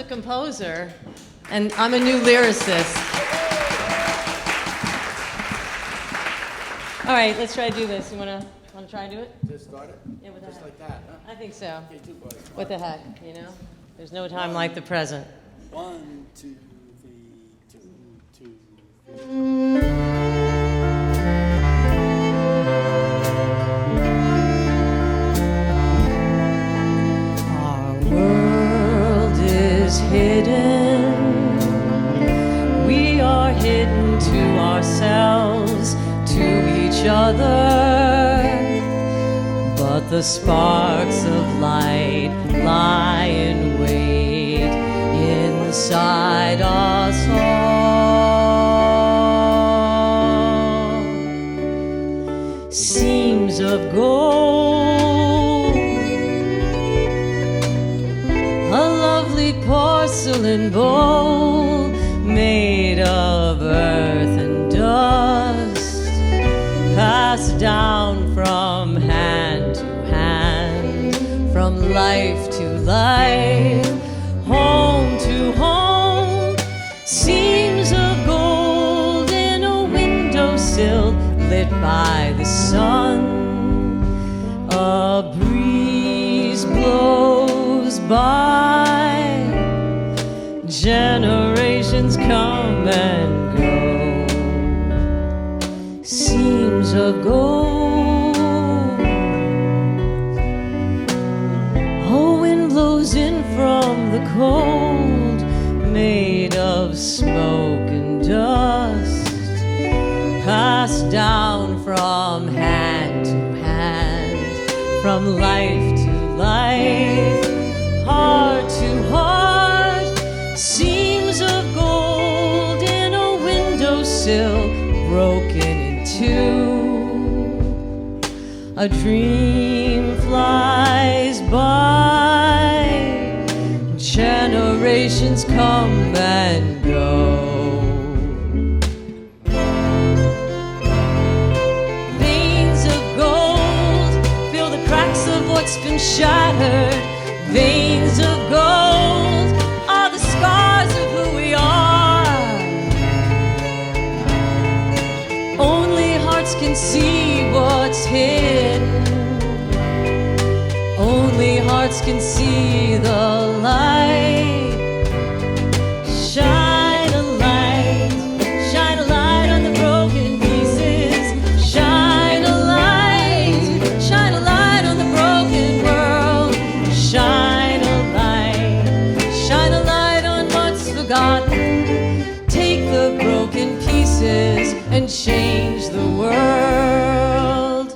composer, and I'm a new lyricist. All right, let's try to do this. You wanna try to do it? Just start it? Yeah, with the Just heck. like that, huh? I think so. Okay, two boys. What the heck, you know? There's no time like the present. 1, 2, 3, 2, 2, 3. Our world is hidden. We are hidden to ourselves, to each other. But the sparks of light lie in wait inside us all. Seams of gold, a lovely porcelain bowl made of earth and dust, passed down from hand to hand, from life to life, home to home. Seams of gold in a windowsill lit by the sun. A breeze blows by, generations come and go. Seams of gold. A wind blows in from the cold, made of smoke and dust, passed down from hand to hand, from life to life, heart to heart. Seams of gold in a windowsill broken in two. A dream flies by, generations come and go. Veins of gold fill the cracks of what's been shattered. Veins of gold are the scars of who we are. Only hearts can see what's hidden. Only hearts can see the light. Shine a light on the broken pieces. Shine a light on the broken world. Shine a light on what's forgotten. Take the broken pieces and change the world.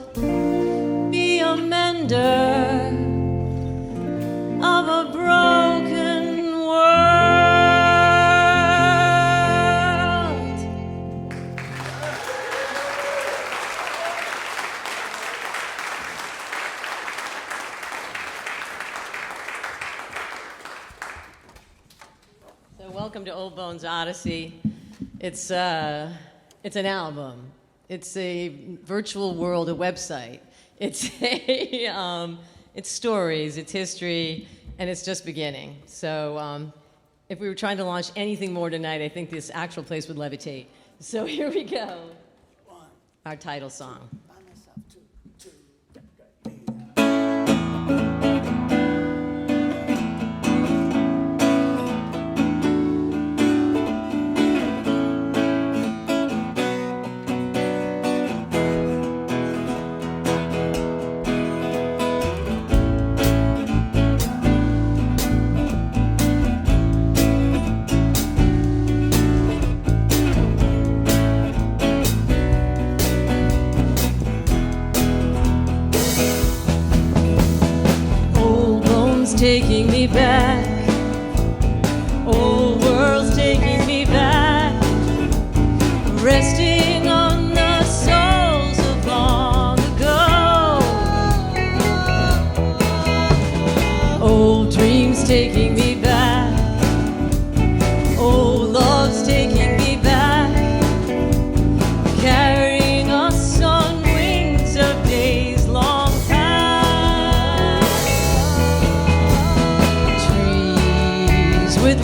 Be a mender of a broken world. So welcome to Old Bones Odyssey. It's an album. It's a virtual world, a website. It's it's stories, it's history, and it's just beginning. So if we were trying to launch anything more tonight, I think this actual place would levitate. So here we go. Our title song. Taking me back, old world's taking me back, resting on the souls of long ago. Old dreams taking me back, old love's taking me back, carrying us on wings of days long past. Trees with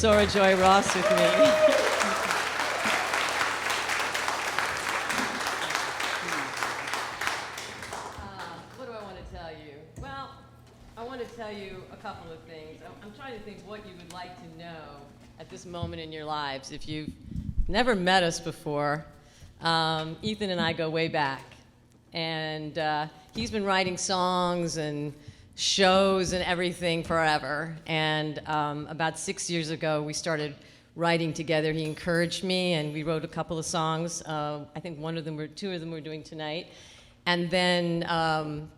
Soara-Joye Ross with me. What do I want to tell you? Well, I want to tell you a couple of things. I'm trying to think what you would like to know at this moment in your lives. If you've never met us before, Ethan and I go way back. And he's been writing songs and shows and everything forever. And about 6 years ago, we started writing together. He encouraged me, and we wrote a couple of songs. I think two of them we're doing tonight. And then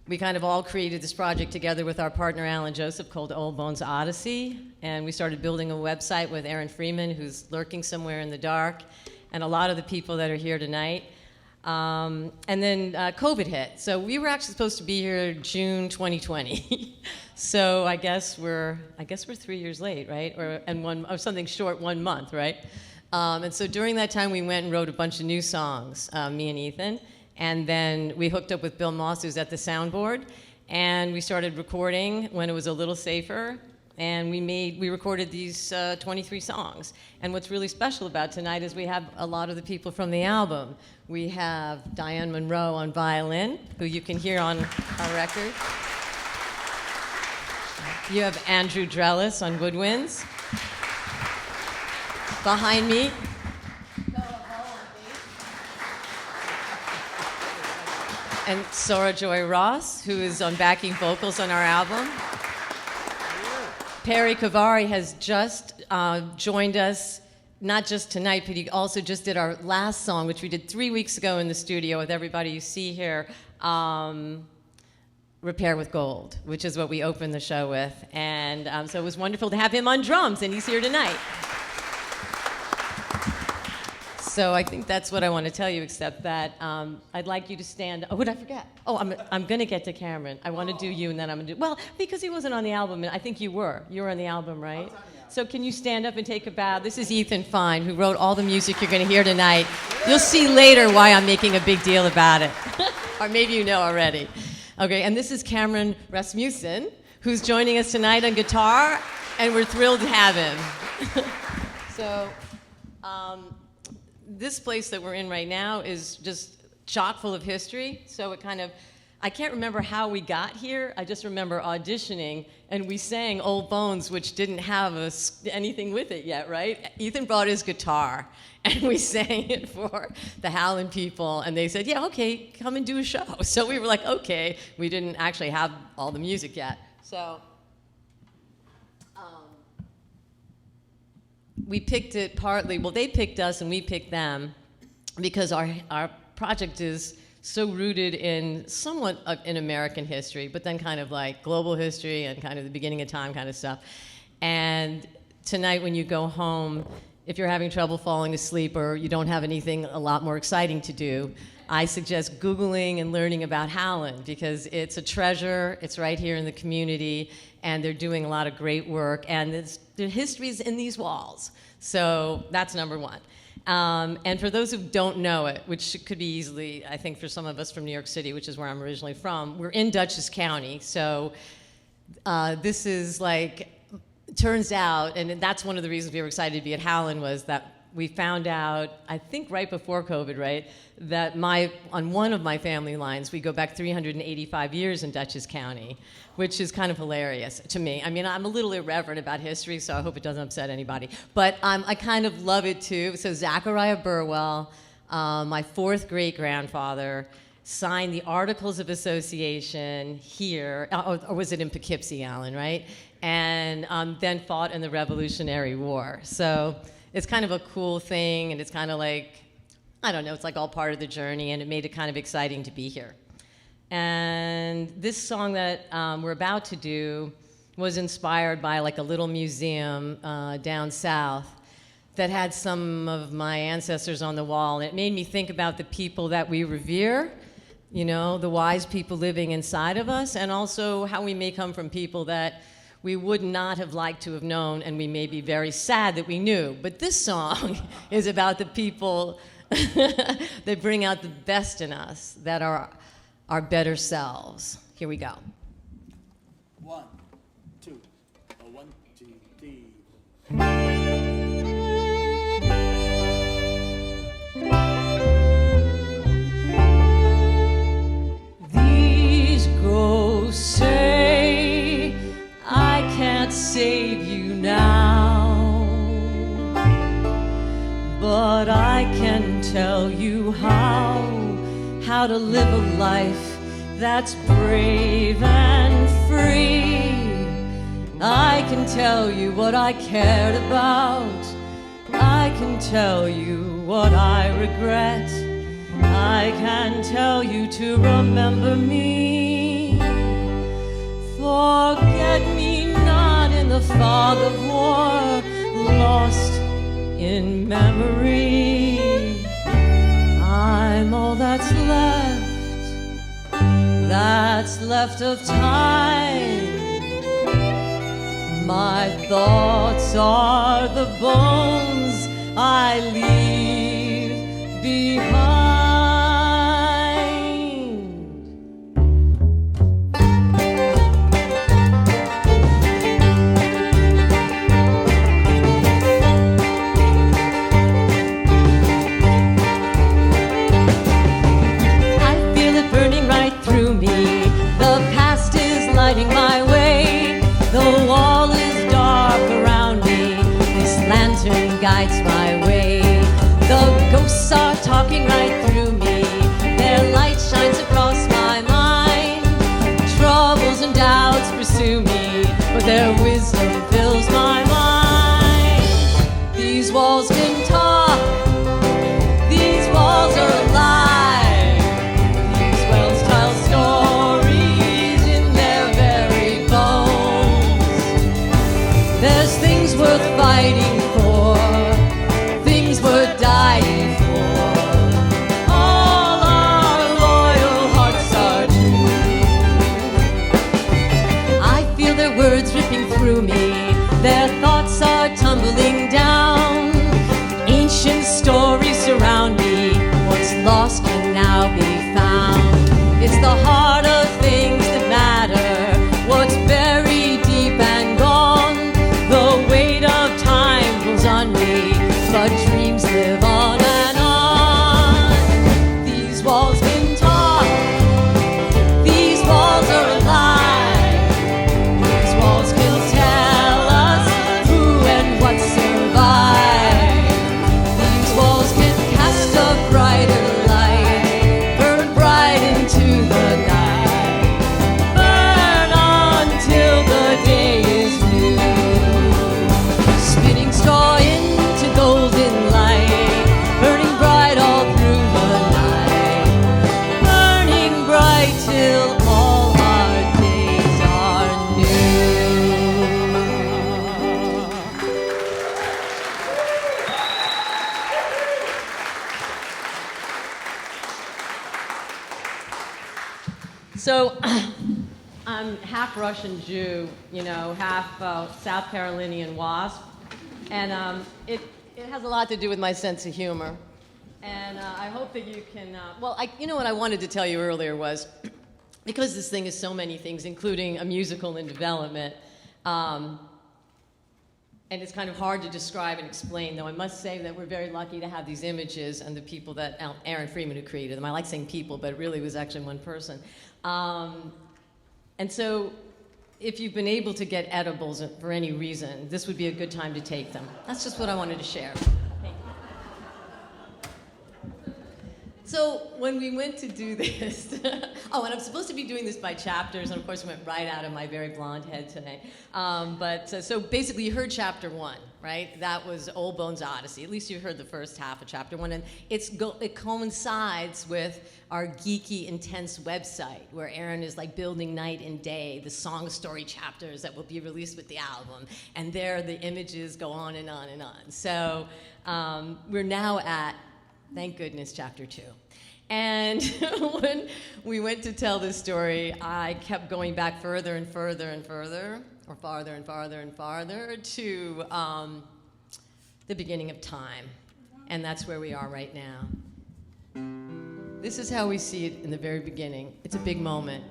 we kind of all created this project together with our partner, Alan Joseph, called Old Bones Odyssey. And we started building a website with Aaron Freeman, who's lurking somewhere in the dark, and a lot of the people that are here tonight. And then COVID hit. So we were actually supposed to be here June 2020. So I guess we're 3 years late, right? Or something short 1 month, right? And so during that time, we went and wrote a bunch of new songs, me and Ethan. And then we hooked up with Bill Moss, who's at the soundboard, and we started recording when it was a little safer. And we recorded these 23 songs. And what's really special about tonight is we have a lot of the people from the album. We have Diane Monroe on violin, who you can hear on our record. You have Andrew Drelles on woodwinds. Behind me, Koa Ho on bass. And Soara-Joye Ross, who is on backing vocals on our album. Cavari has just joined us, not just tonight, but he also just did our last song, which we did 3 weeks ago in the studio with everybody you see here, Repair with Gold, which is what we opened the show with. And so it was wonderful to have him on drums, and he's here tonight. So I think that's what I want to tell you, except that I'd like you to stand. Oh, what did I forget? Oh, I'm going to get to Cameron. I want to do you, and then I'm going to do... Well, because he wasn't on the album, and I think you were. You were on the album, right? So can you stand up and take a bow? This is Ethan Fein, who wrote all the music you're going to hear tonight. You'll see later why I'm making a big deal about it. Or maybe you know already. Okay, and this is Cameron Rasmussen, who's joining us tonight on guitar, and we're thrilled to have him. So... this place that we're in right now is just chock full of history. So I can't remember how we got here. I just remember auditioning, and we sang Old Bones, which didn't have anything with it yet, right? Ethan brought his guitar, and we sang it for the Howland people, and they said, yeah, okay, come and do a show. So we were like, okay. We didn't actually have all the music yet. So we picked it partly, well, they picked us and we picked them because our project is so rooted in somewhat in American history, but then kind of like global history and kind of the beginning of time kind of stuff. And tonight when you go home, if you're having trouble falling asleep or you don't have anything a lot more exciting to do, I suggest Googling and learning about Howland because it's a treasure. It's right here in the community, and they're doing a lot of great work, and the history's in these walls. So that's number one. And for those who don't know it, which could be easily, I think for some of us from New York City, which is where I'm originally from, we're in Dutchess County. So this is like, turns out, and that's one of the reasons we were excited to be at Howland was that we found out, I think right before COVID, right, that on one of my family lines, we go back 385 years in Dutchess County, which is kind of hilarious to me. I mean, I'm a little irreverent about history, so I hope it doesn't upset anybody. But I kind of love it, too. So Zachariah Burwell, my fourth great-grandfather, signed the Articles of Association here, or was it in Poughkeepsie, Alan, right? And then fought in the Revolutionary War. So it's kind of a cool thing, and it's kind of like, I don't know, it's like all part of the journey, and it made it kind of exciting to be here. And this song that we're about to do was inspired by like a little museum down south that had some of my ancestors on the wall. And it made me think about the people that we revere, you know, the wise people living inside of us, and also how we may come from people that we would not have liked to have known, and we may be very sad that we knew. But this song is about the people that bring out the best in us, that are our better selves. Here we go. 1, 2, 1, 2, 3. These ghosts say I can't save you now, but I can tell you how to live a life that's brave and free. I can tell you what I cared about. I can tell you what I regret. I can tell you to remember me. Forget me not in the fog of war, lost in memory. I'm all that's left of time. My thoughts are the bones I leave behind. I feel it burning right through me. The past is lighting my way. The wall is dark around me. This lantern guides my way. The ghosts are talking right through me. Their light shines across my mind. Troubles and doubts pursue me, but their wisdom fills my mind. These walls can talk. These walls are alive. These wells tell stories in their very bones. There's things worth fighting for, things worth dying for. All our loyal hearts are true. I feel their words ripping through me. Their thoughts are tumbling down. Ancient stories surround me. What's lost can now be found. It's the heart of things that matter. What's buried deep and gone. The weight of time pulls on me, but dreams live on and on. These walls can talk. These walls are alive. These walls can tell us who and what survived. These walls can cast a brighter light, burn bright into the night, burn on till the day is new. Spinning straw into golden light, burning bright all through the night, burning bright till all our days are new. So, I'm half Russian Jew, half South Carolinian WASP, and it has a lot to do with my sense of humor. And I hope that you can, what I wanted to tell you earlier was, because this thing is so many things, including a musical in development, and it's kind of hard to describe and explain, though I must say that we're very lucky to have these images and the people that Aaron Freeman who created them. I like saying people, but it really was actually one person. And so if you've been able to get edibles for any reason, this would be a good time to take them. That's just what I wanted to share. Thank you. So when we went to do this, and I'm supposed to be doing this by chapters, and of course it went right out of my very blonde head today. So basically you heard chapter 1, right? That was Old Bones Odyssey. At least you heard the first half of chapter 1, and it coincides with our geeky, intense website, where Aaron is like building night and day, the song story chapters that will be released with the album, and there the images go on and on and on. So we're now at, thank goodness, chapter 2. And when we went to tell this story, I kept going back further and further and further, or farther and farther and farther, to the beginning of time. And that's where we are right now. This is how we see it in the very beginning. It's a big moment.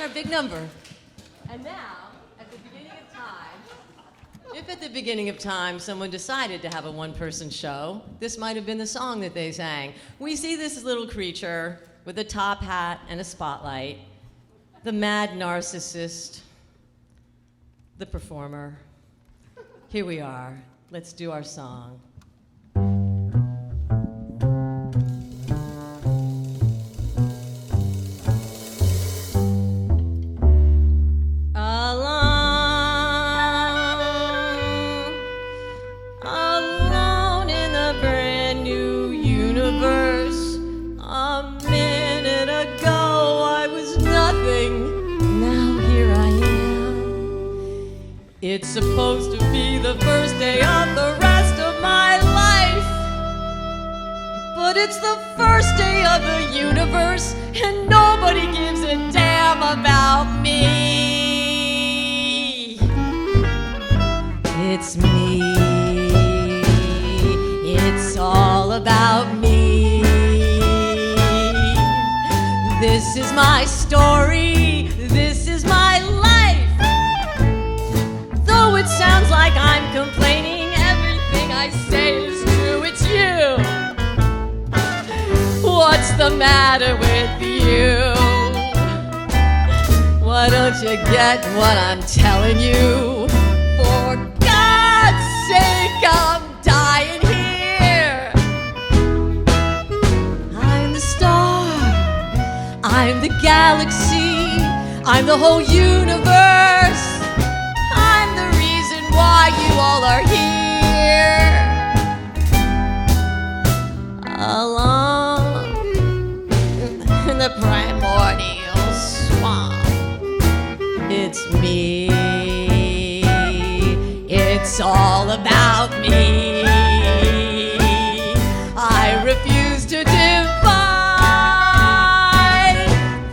our big number. And now, at the beginning of time, if at the beginning of time someone decided to have a one-person show, this might have been the song that they sang. We see this little creature with a top hat and a spotlight, the mad narcissist, the performer. Here we are. Let's do our song. Alone in the brand new universe. A minute ago I was nothing. Now here I am. It's supposed to be the first day of the rest of my life, but it's the first day of the universe, and nobody gives a damn about me. It's me. It's all about me. This is my story. This is my life. Though it sounds like I'm complaining, everything I say is true. It's you. What's the matter with you? Why don't you get what I'm telling you? For God's sake, I'm dying here. I'm the star. I'm the galaxy. I'm the whole universe. I'm the reason why you all are here. Alone in the primordial swamp. It's me. It's all about me. I refuse to divide.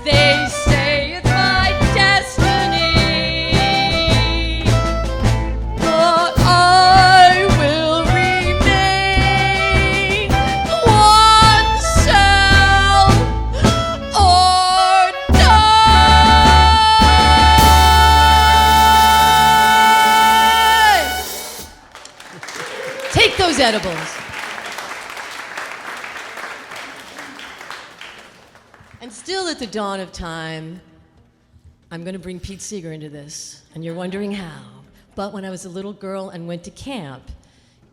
They say it's my destiny, but I will remain one cell or die. Take those edibles. And still at the dawn of time, I'm going to bring Pete Seeger into this, and you're wondering how. But when I was a little girl and went to camp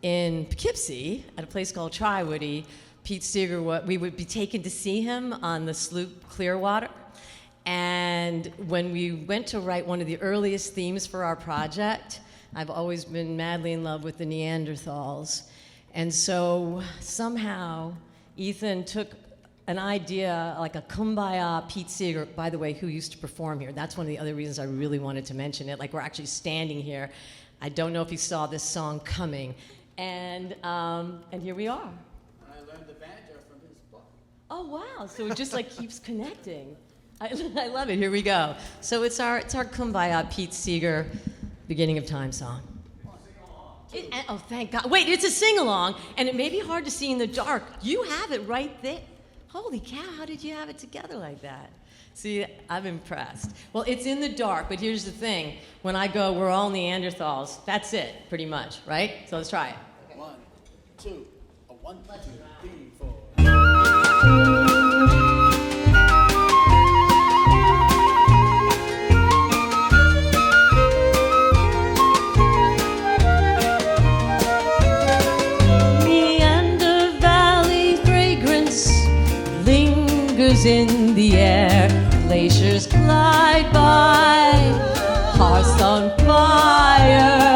in Poughkeepsie at a place called Tri-Woody, Pete Seeger, we would be taken to see him on the sloop Clearwater. And when we went to write one of the earliest themes for our project, I've always been madly in love with the Neanderthals. And so somehow Ethan took an idea, like a kumbaya Pete Seeger, by the way, who used to perform here. That's one of the other reasons I really wanted to mention it. Like, we're actually standing here. I don't know if you saw this song coming. And here we are. I learned the banjo from his book. Oh, wow. So it just like keeps connecting. I love it. Here we go. So it's our kumbaya Pete Seeger beginning of time song. Oh, thank God. Wait, it's a sing-along, and it may be hard to see in the dark. You have it right there. Holy cow, how did you have it together like that? See, I'm impressed. Well, it's in the dark, but here's the thing. When I go, we're all Neanderthals. That's it, pretty much, right? So let's try it. Okay. 1, 2, 1, 2, 3, 4. In the air, glaciers glide by, hearths on fire,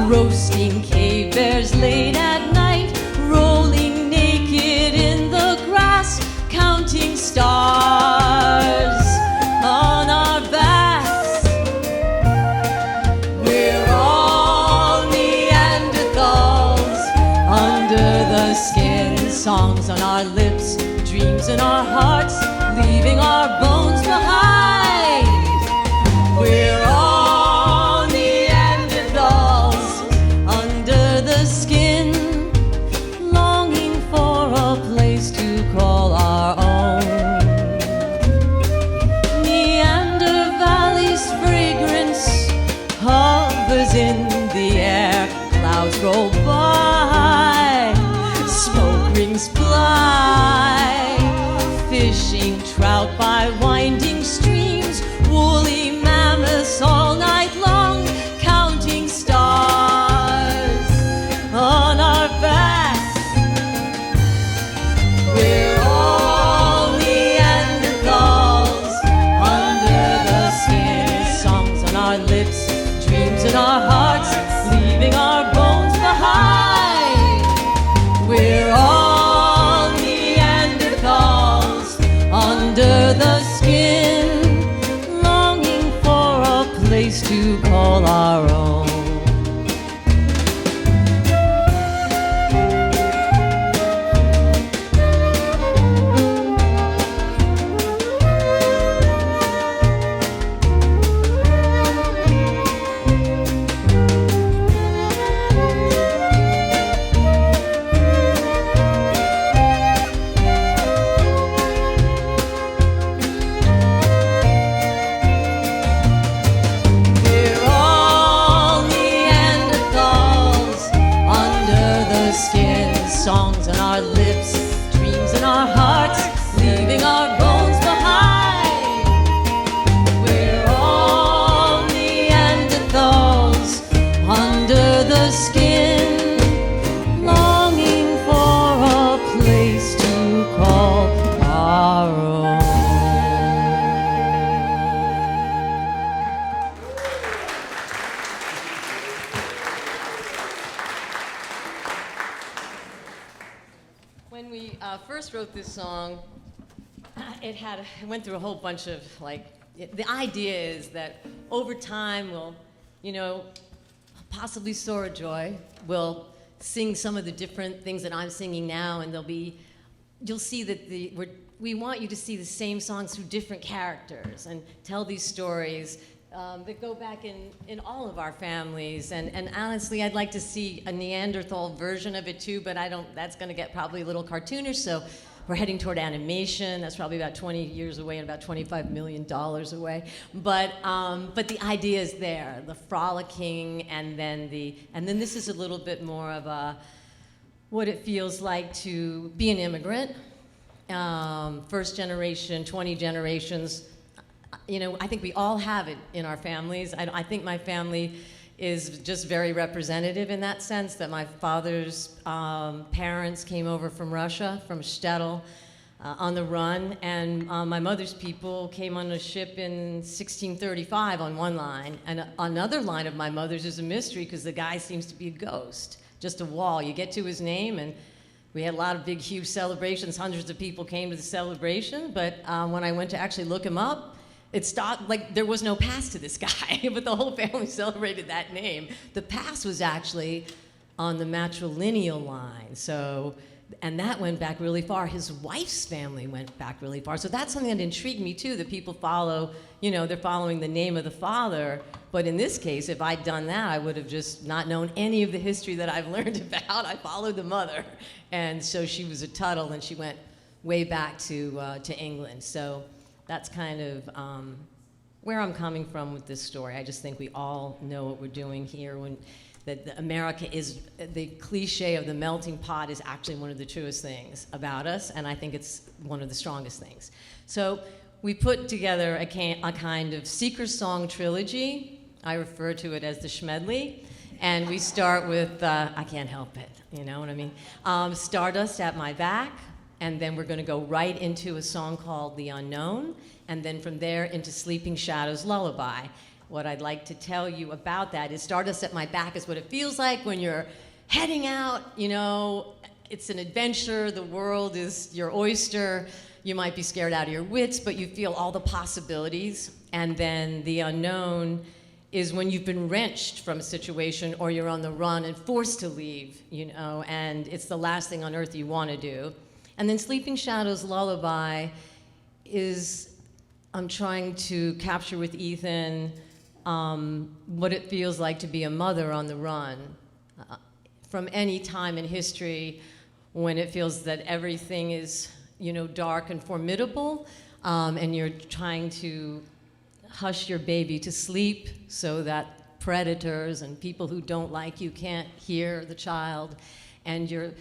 roasting cave bears late at night, rolling naked in the grass, counting stars on our backs. We're all Neanderthals, under the skin, songs on our lips, dreams in our hearts, leaving our bones behind. roll by, smoke rings fly, fishing trout by winding streams, woolly mammoths all night long, counting stars on our backs. We're all Neanderthals under the skin, songs on our lips, dreams in our hearts, leaving our bones behind. We're all Neanderthals under the skin, longing for a place to call our own. Songs on our lips, dreams in our hearts, leaving our bones behind. We're all Neanderthals under the skin, longing for a place to call our own. When we first wrote this song, it went through a whole bunch of, the idea is that over time we'll, possibly Soara-Joye will sing some of the different things that I'm singing now, and you'll see that we want you to see the same songs through different characters and tell these stories that go back in all of our families, and honestly, I'd like to see a Neanderthal version of it too, but that's gonna get probably a little cartoonish, so we're heading toward animation. That's probably about 20 years away and about $25 million away. But the idea is there, the frolicking, and then this is a little bit more of what it feels like to be an immigrant, first generation, 20 generations. I think we all have it in our families. I think my family is just very representative in that sense, that my father's parents came over from Russia, from Shtetl, on the run, and my mother's people came on a ship in 1635 on one line, and another line of my mother's is a mystery because the guy seems to be a ghost, just a wall. You get to his name, and we had a lot of big, huge celebrations. Hundreds of people came to the celebration, but when I went to actually look him up, it stopped, there was no past to this guy, but the whole family celebrated that name. The past was actually on the matrilineal line, and that went back really far. His wife's family went back really far. So that's something that intrigued me too, that people follow, they're following the name of the father. But in this case, if I'd done that, I would have just not known any of the history that I've learned about. I followed the mother. And so she was a Tuttle, and she went way back to England. So that's kind of where I'm coming from with this story. I just think we all know what we're doing here, that America is, the cliche of the melting pot is actually one of the truest things about us, and I think it's one of the strongest things. So we put together a kind of seeker song trilogy. I refer to it as the Schmedley, and we start with, I can't help it, you know what I mean? Stardust at My Back, and then we're gonna go right into a song called The Unknown, and then from there into Sleeping Shadows Lullaby. What I'd like to tell you about that is Stardust at My Back is what it feels like when you're heading out, it's an adventure, the world is your oyster, you might be scared out of your wits, but you feel all the possibilities. And then The Unknown is when you've been wrenched from a situation or you're on the run and forced to leave, and it's the last thing on earth you want to do. And then Sleeping Shadows Lullaby is, I'm trying to capture with Ethan what it feels like to be a mother on the run from any time in history when it feels that everything is, dark and formidable, and you're trying to hush your baby to sleep so that predators and people who don't like you can't hear the child, and you're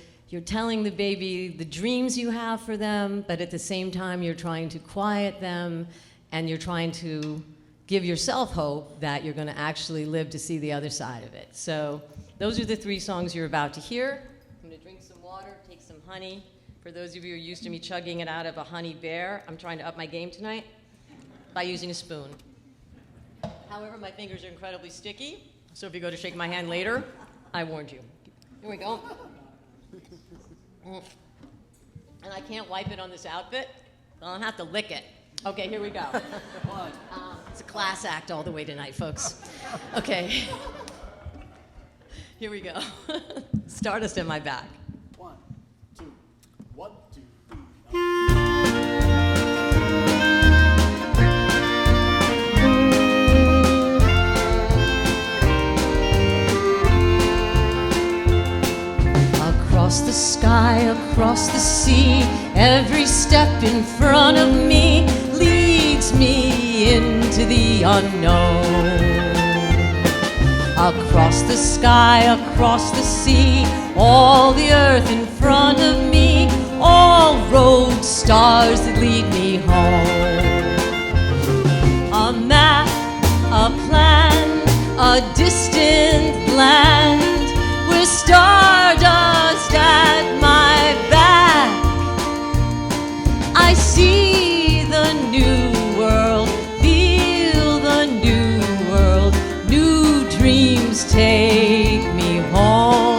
telling the baby the dreams you have for them, but at the same time you're trying to quiet them, and you're trying to give yourself hope that you're going to actually live to see the other side of it. So those are the 3 songs you're about to hear. I'm going to drink some water, take some honey. For those of you who are used to me chugging it out of a honey bear, I'm trying to up my game tonight by using a spoon. However, my fingers are incredibly sticky, so if you go to shake my hand later, I warned you. Here we go. And I can't wipe it on this outfit, so I'll have to lick it. Okay, here we go. It's a class act all the way tonight, folks. Okay. Here we go. Stardust in my back. 1, 2, 1, 2, 3. Across the sky, across the sea, every step in front of me leads me into the unknown. Across the sky, across the sea, all the earth in front of me, all roads, stars that lead me home. A map, a plan, a distant land with stardust at my back. I see the new world, feel the new world, new dreams take me home.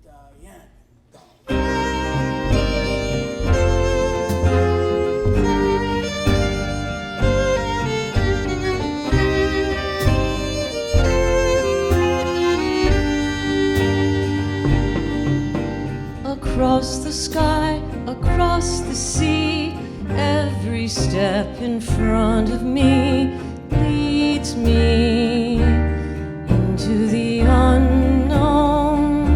Diane. Across the sky, across the sea, every step in front of me leads me into the unknown.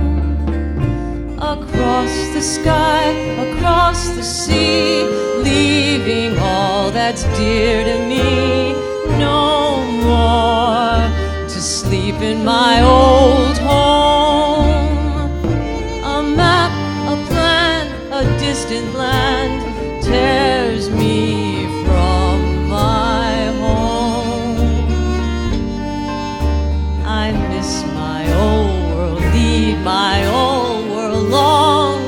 Across the sky, across the sea, leaving all that's dear to me. No more to sleep in my old home. A map, a plan, a distant land tears me from my home. I miss my old world, need my old world, long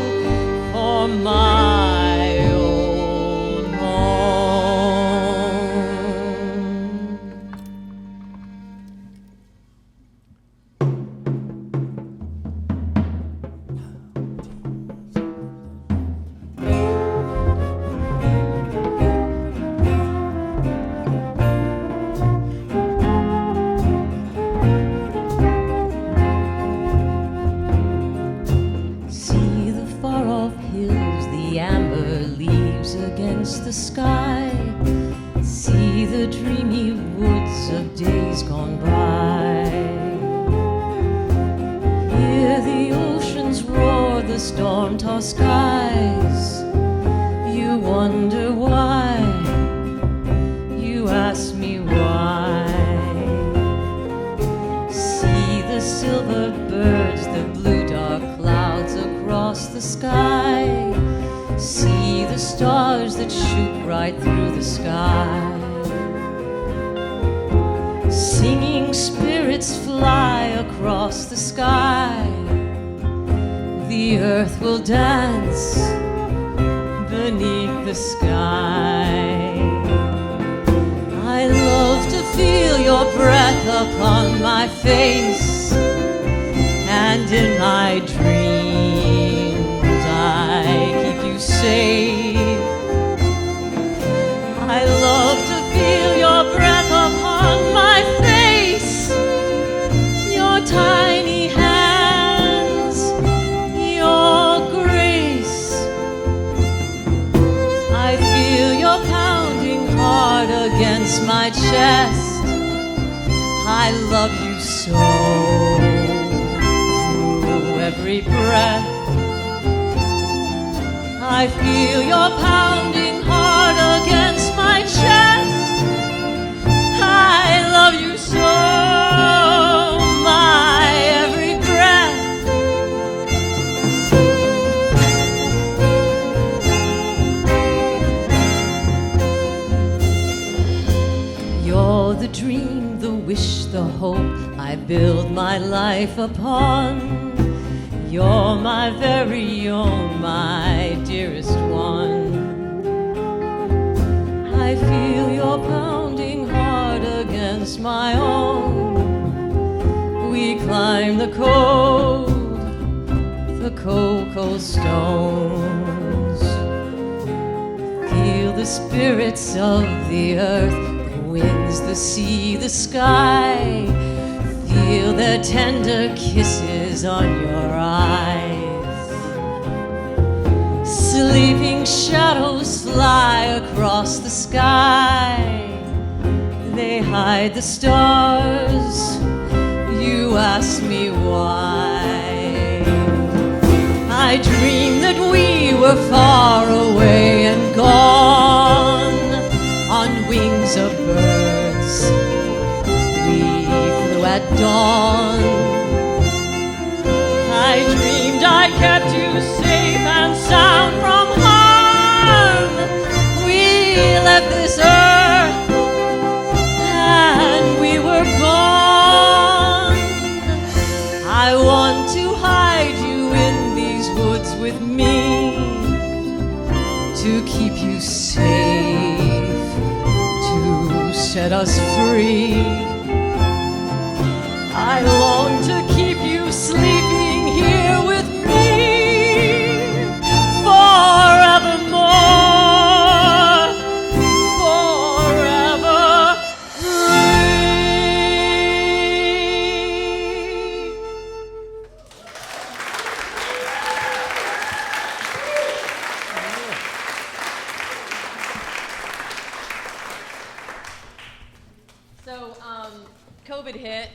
for my old home. See the far-off hills, the amber leaves against the sky. See the dreamy woods of days gone by. Hear the oceans roar, the storm-tossed skies. You wonder why, you ask me why. See the silver birds, the blue dark clouds across the sky. See the stars that shoot right through the sky. Singing spirits fly across the sky. The earth will dance beneath the sky. I love to feel your breath upon my face, and in my dreams I keep you safe. I love to feel your breath upon my face, your tiny hands, your grace. I feel your pounding heart against my chest. I love you so. Through every breath, I feel your pounding heart against my chest. I love you so, my every breath. You're the dream, the wish, the hope I build my life upon. You're my very own, my dearest one. I feel your pounding heart against my own. We climb the cocoa stones. Feel the spirits of the earth, the winds, the sea, the sky. Feel their tender kisses on your eyes. Sleeping shadows fly across the sky. They hide the stars. You ask me why. I dreamed that we were far away and gone on wings of birds. At dawn, I dreamed I kept you safe and sound from harm. We left this earth and we were gone. I want to hide you in these woods with me, to keep you safe, to set us free. I long to keep you sleeping here with me forevermore, forever free. So, COVID hit.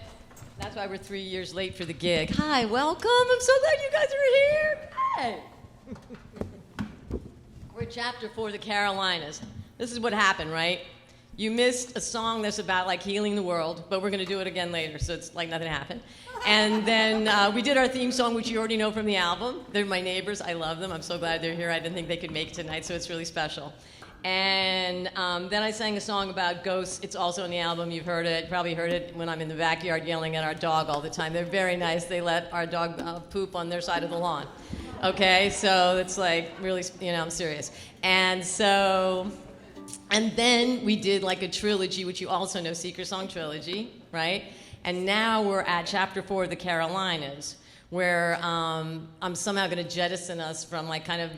That's why we're 3 years late for the gig. Hi, welcome. I'm so glad you guys are here. Hey. We're chapter 4 of the Carolinas. This is what happened, right? You missed a song that's about like healing the world, but we're going to do it again later, so it's like nothing happened. And then we did our theme song, which you already know from the album. They're my neighbors. I love them. I'm so glad they're here. I didn't think they could make it tonight, so it's really special. And then I sang a song about ghosts. It's also on the album. You've heard it. Probably heard it when I'm in the backyard yelling at our dog all the time. They're very nice. They let our dog poop on their side of the lawn. Okay, so it's like really, I'm serious. And then we did like a trilogy, which you also know, Secret Song Trilogy, right? And now we're at chapter 4 of the Carolinas, where I'm somehow going to jettison us from like kind of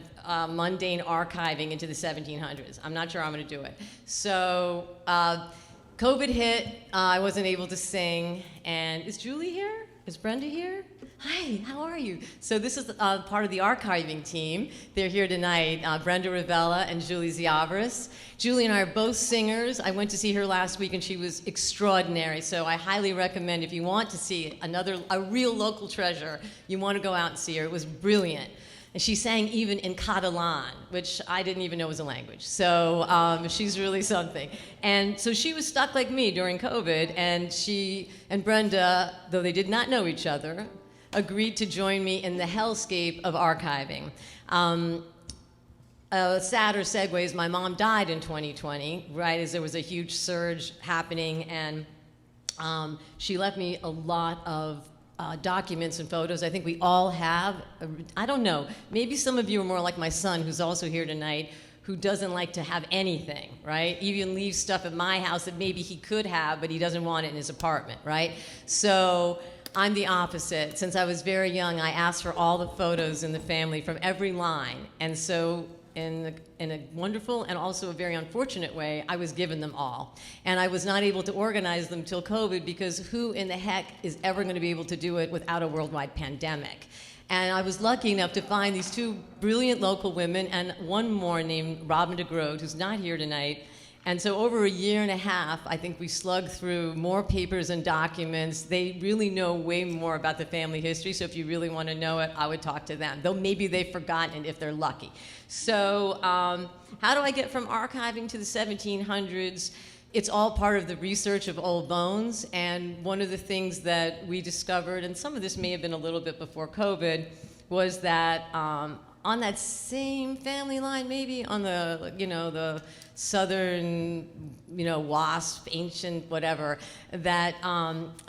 mundane archiving into the 1700s. I'm not sure how I'm going to do it. So COVID hit. I wasn't able to sing. And is Julie here? Is Brenda here? Hi, how are you? So this is part of the archiving team. They're here tonight, Brenda Ravella and Julie Ziavris. Julie and I are both singers. I went to see her last week and she was extraordinary. So I highly recommend, if you want to see a real local treasure, you want to go out and see her. It was brilliant. And she sang even in Catalan, which I didn't even know was a language. So she's really something. And so she was stuck like me during COVID, and she and Brenda, though they did not know each other, agreed to join me in the hellscape of archiving. A sadder segue is my mom died in 2020, right as there was a huge surge happening, and she left me a lot of documents and photos. I think we all have. I don't know. Maybe some of you are more like my son, who's also here tonight, who doesn't like to have anything, right? Even leaves stuff at my house that maybe he could have, but he doesn't want it in his apartment, right? So I'm the opposite. Since I was very young, I asked for all the photos in the family from every line. And so in a wonderful and also a very unfortunate way, I was given them all. And I was not able to organize them till COVID, because who in the heck is ever going to be able to do it without a worldwide pandemic? And I was lucky enough to find these two brilliant local women and one more named Robin DeGroote, who's not here tonight. And so over a year and a half, I think we slugged through more papers and documents. They really know way more about the family history, so if you really want to know it, I would talk to them, though maybe they've forgotten if they're lucky. So how do I get from archiving to the 1700s? It's all part of the research of old bones, and one of the things that we discovered, and some of this may have been a little bit before COVID, was that on that same family line, maybe on the, the southern, wasp, ancient, whatever, that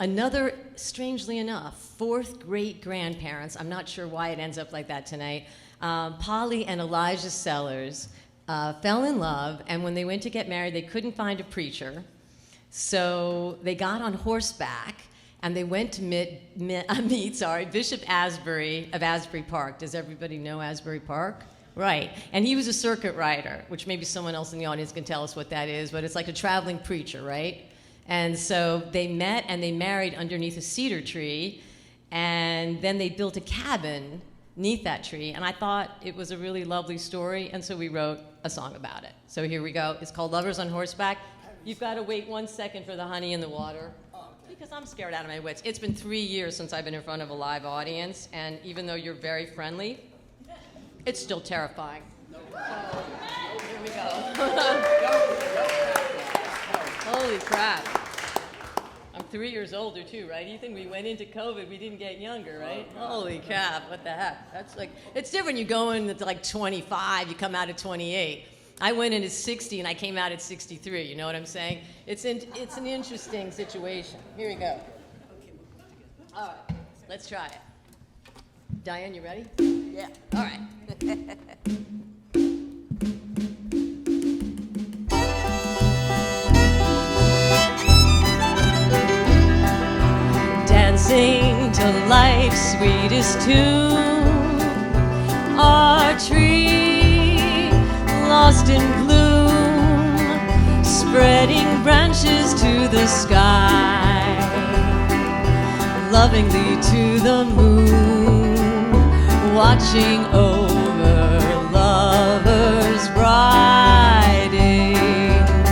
another, strangely enough, fourth great grandparents, I'm not sure why it ends up like that tonight, Polly and Elijah Sellers fell in love, and when they went to get married, they couldn't find a preacher, so they got on horseback, and they went to meet Bishop Asbury of Asbury Park. Does everybody know Asbury Park? Right. And he was a circuit rider, which maybe someone else in the audience can tell us what that is, but it's like a traveling preacher, right? And so they met and they married underneath a cedar tree, and then they built a cabin neath that tree, and I thought it was a really lovely story, and so we wrote a song about it. So here we go. It's called Lovers on Horseback. You've got to wait 1 second for the honey in the water. Because I'm scared out of my wits. It's been 3 years since I've been in front of a live audience, and even though you're very friendly, it's still terrifying. So, here we go. Holy crap. I'm 3 years older too, right, Ethan? We went into COVID, we didn't get younger, right? Holy crap, what the heck? That's like, it's different. You go in at like 25, you come out at 28. I went in at 60 and I came out at 63, you know what I'm saying? It's an interesting situation. Here we go. All right, let's try it. Diane, you ready? Yeah. All right. Dancing to life's sweetest tune, our tree lost in bloom, spreading branches to the sky, lovingly to the moon, watching over lovers riding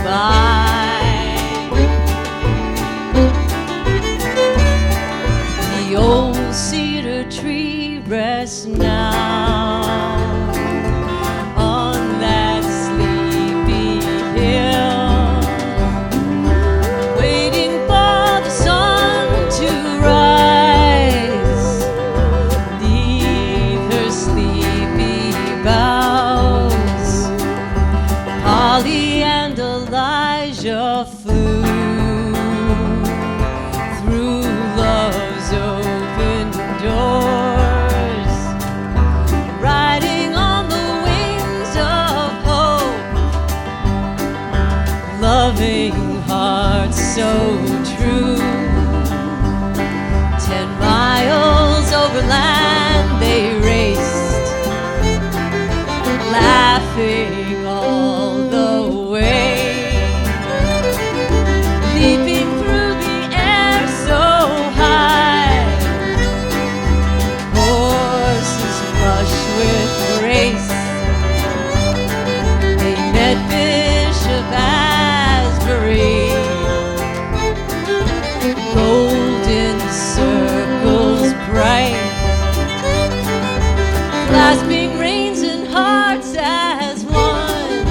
by. The old cedar tree rests now on that sleepy hill, waiting for the sun to rise, neath her sleepy boughs. Polly and Elijah flew through love's open doors, riding on the wings of hope, loving hearts so true. 10 miles over land they raced, laughing all the way, leaping through the air so high, horses flush with grace. They met Bishop Asbury, golden circles bright, clasping reins and hearts as one,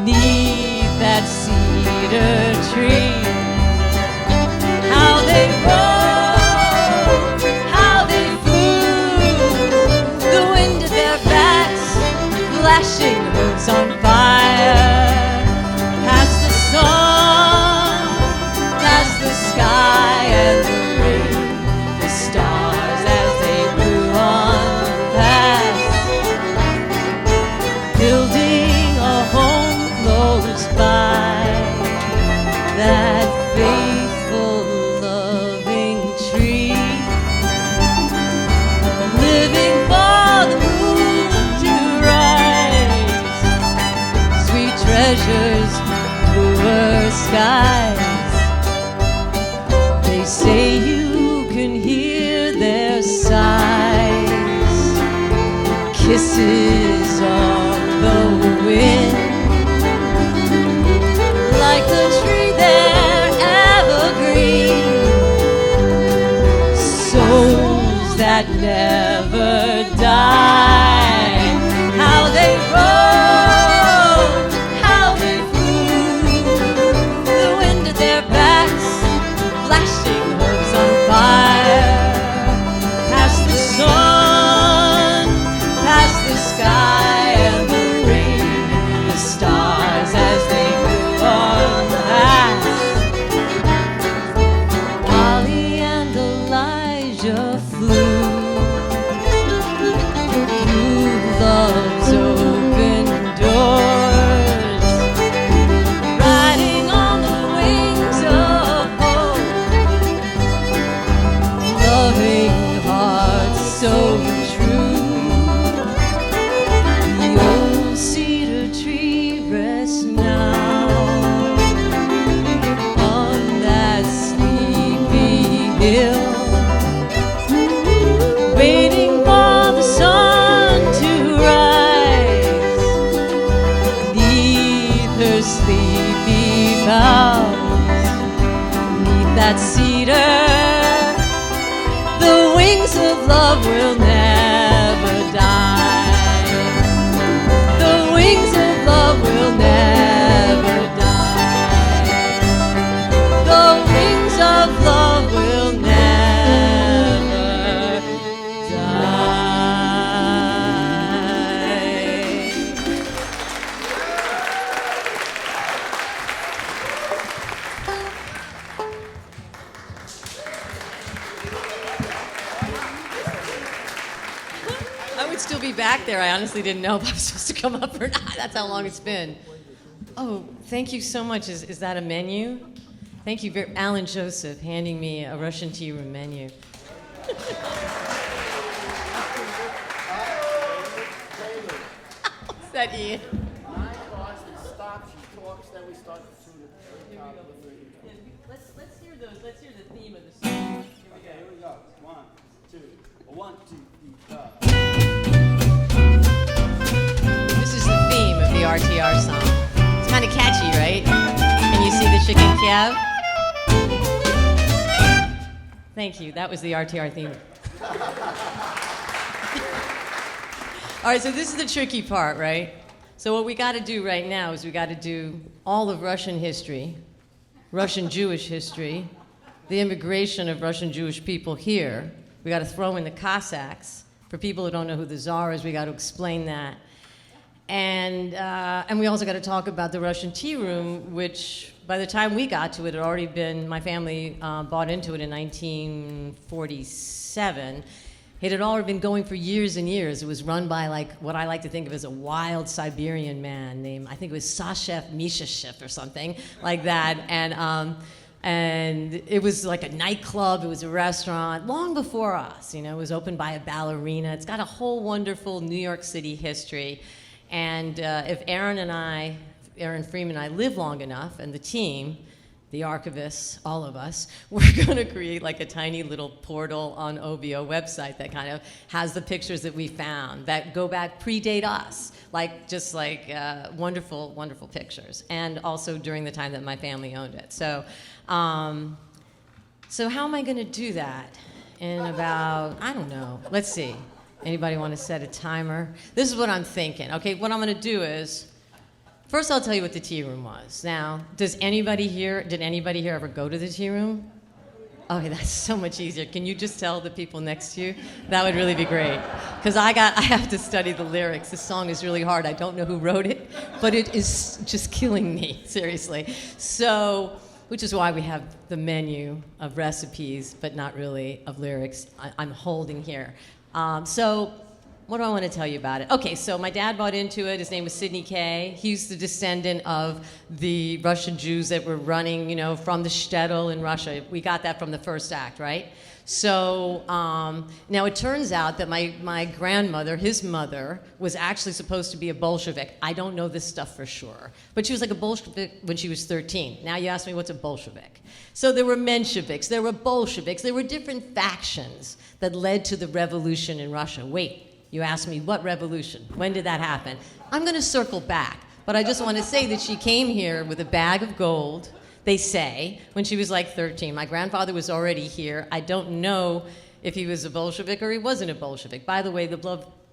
neath that cedar tree. How they rode, how they flew, the wind at their backs, flashing hoods on fire, past the sun, past the sky and the rain, the stars as they flew on past, building a home close by, that faithful loving tree, living for the moon to rise, sweet treasures, bluer skies. They say you can hear their sighs, kisses on the wind, that never die. How they rode, how they flew, the wind at their backs, flashing hooves on fire. Past the sun, past the sky and the rain, the stars as they go on past. Polly and Elijah flew through love's open doors, riding on the wings of hope, loving hearts so true. The old cedar tree rests now on that sleepy hill, waiting for the sun to rise. Neath her sleepy boughs, neath that cedar, the wings of love will never die. The wings of love will never die. The wings of love will never die. I would still be back there. I honestly didn't know if I was supposed to come up or not. That's how long it's been. Oh, thank you so much. Is that a menu? Thank you, Alan Joseph, handing me a Russian tea room menu. Is that Ian? 9 bars, it stops, she talks, then we start the tune at the top of the thing. Let's hear those. Let's hear the theme of the song. Okay, here we go. 1, 2, 1, 2, 3, 4. This is the theme of the RTR song. It's kind of catchy, right? Can you see the chicken Kiev? Thank you. That was the RTR theme. All right, so this is the tricky part, right? So what we got to do right now is we got to do all of Russian history, Russian Jewish history, the immigration of Russian Jewish people here. We got to throw in the Cossacks. For people who don't know who the Tsar is, we got to explain that. And we also got to talk about the Russian tea room, which by the time we got to it had already been, my family bought into it in 1947. It had already been going for years and years. It was run by like what I like to think of as a wild Siberian man named, I think it was Sashev Mishashev or something like that. And it was like a nightclub, it was a restaurant, long before us. You know, it was opened by a ballerina. It's got a whole wonderful New York City history. And if Aaron Freeman and I live long enough, and the team, the archivists, all of us, we're going to create like a tiny little portal on OVO website that kind of has the pictures that we found that go back, predate us, just like wonderful, wonderful pictures, and also during the time that my family owned it. So how am I going to do that in about, I don't know, let's see. Anybody want to set a timer? This is what I'm thinking. Okay, what I'm going to do is, first I'll tell you what the tea room was. Now, did anybody here ever go to the tea room? Okay, that's so much easier. Can you just tell the people next to you? That would really be great. Because I have to study the lyrics. This song is really hard. I don't know who wrote it, but it is just killing me, seriously. So, which is why we have the menu of recipes, but not really of lyrics I'm holding here. So what do I want to tell you about it? Okay, so my dad bought into it. His name was Sidney Kaye. He's the descendant of the Russian Jews that were running, from the shtetl in Russia. We got that from the first act, right? So now it turns out that my grandmother, his mother, was actually supposed to be a Bolshevik. I don't know this stuff for sure. But she was like a Bolshevik when she was 13. Now you ask me, what's a Bolshevik? So there were Mensheviks, there were Bolsheviks, there were different factions that led to the revolution in Russia. Wait, you asked me, what revolution? When did that happen? I'm going to circle back. But I just want to say that she came here with a bag of gold, they say, when she was like 13. My grandfather was already here. I don't know if he was a Bolshevik or he wasn't a Bolshevik. By the way, the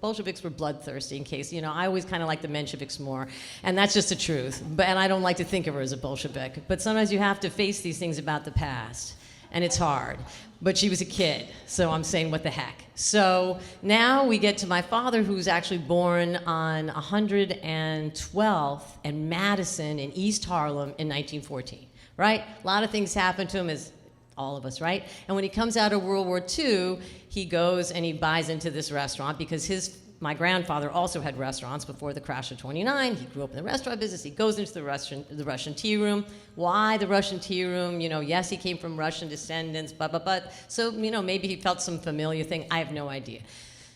Bolsheviks were bloodthirsty, in case, I always kind of like the Mensheviks more, and that's just the truth. And I don't like to think of her as a Bolshevik, but sometimes you have to face these things about the past, and it's hard. But she was a kid, so I'm saying what the heck. So now we get to my father, who's actually born on 112th and Madison in East Harlem in 1914, right? A lot of things happened to him, as all of us, right? And when he comes out of World War II, he goes and he buys into this restaurant because my grandfather also had restaurants before the crash of '29. He grew up in the restaurant business. He goes into the Russian tea room. Why the Russian tea room? Yes, he came from Russian descendants, but. So, maybe he felt some familiar thing. I have no idea.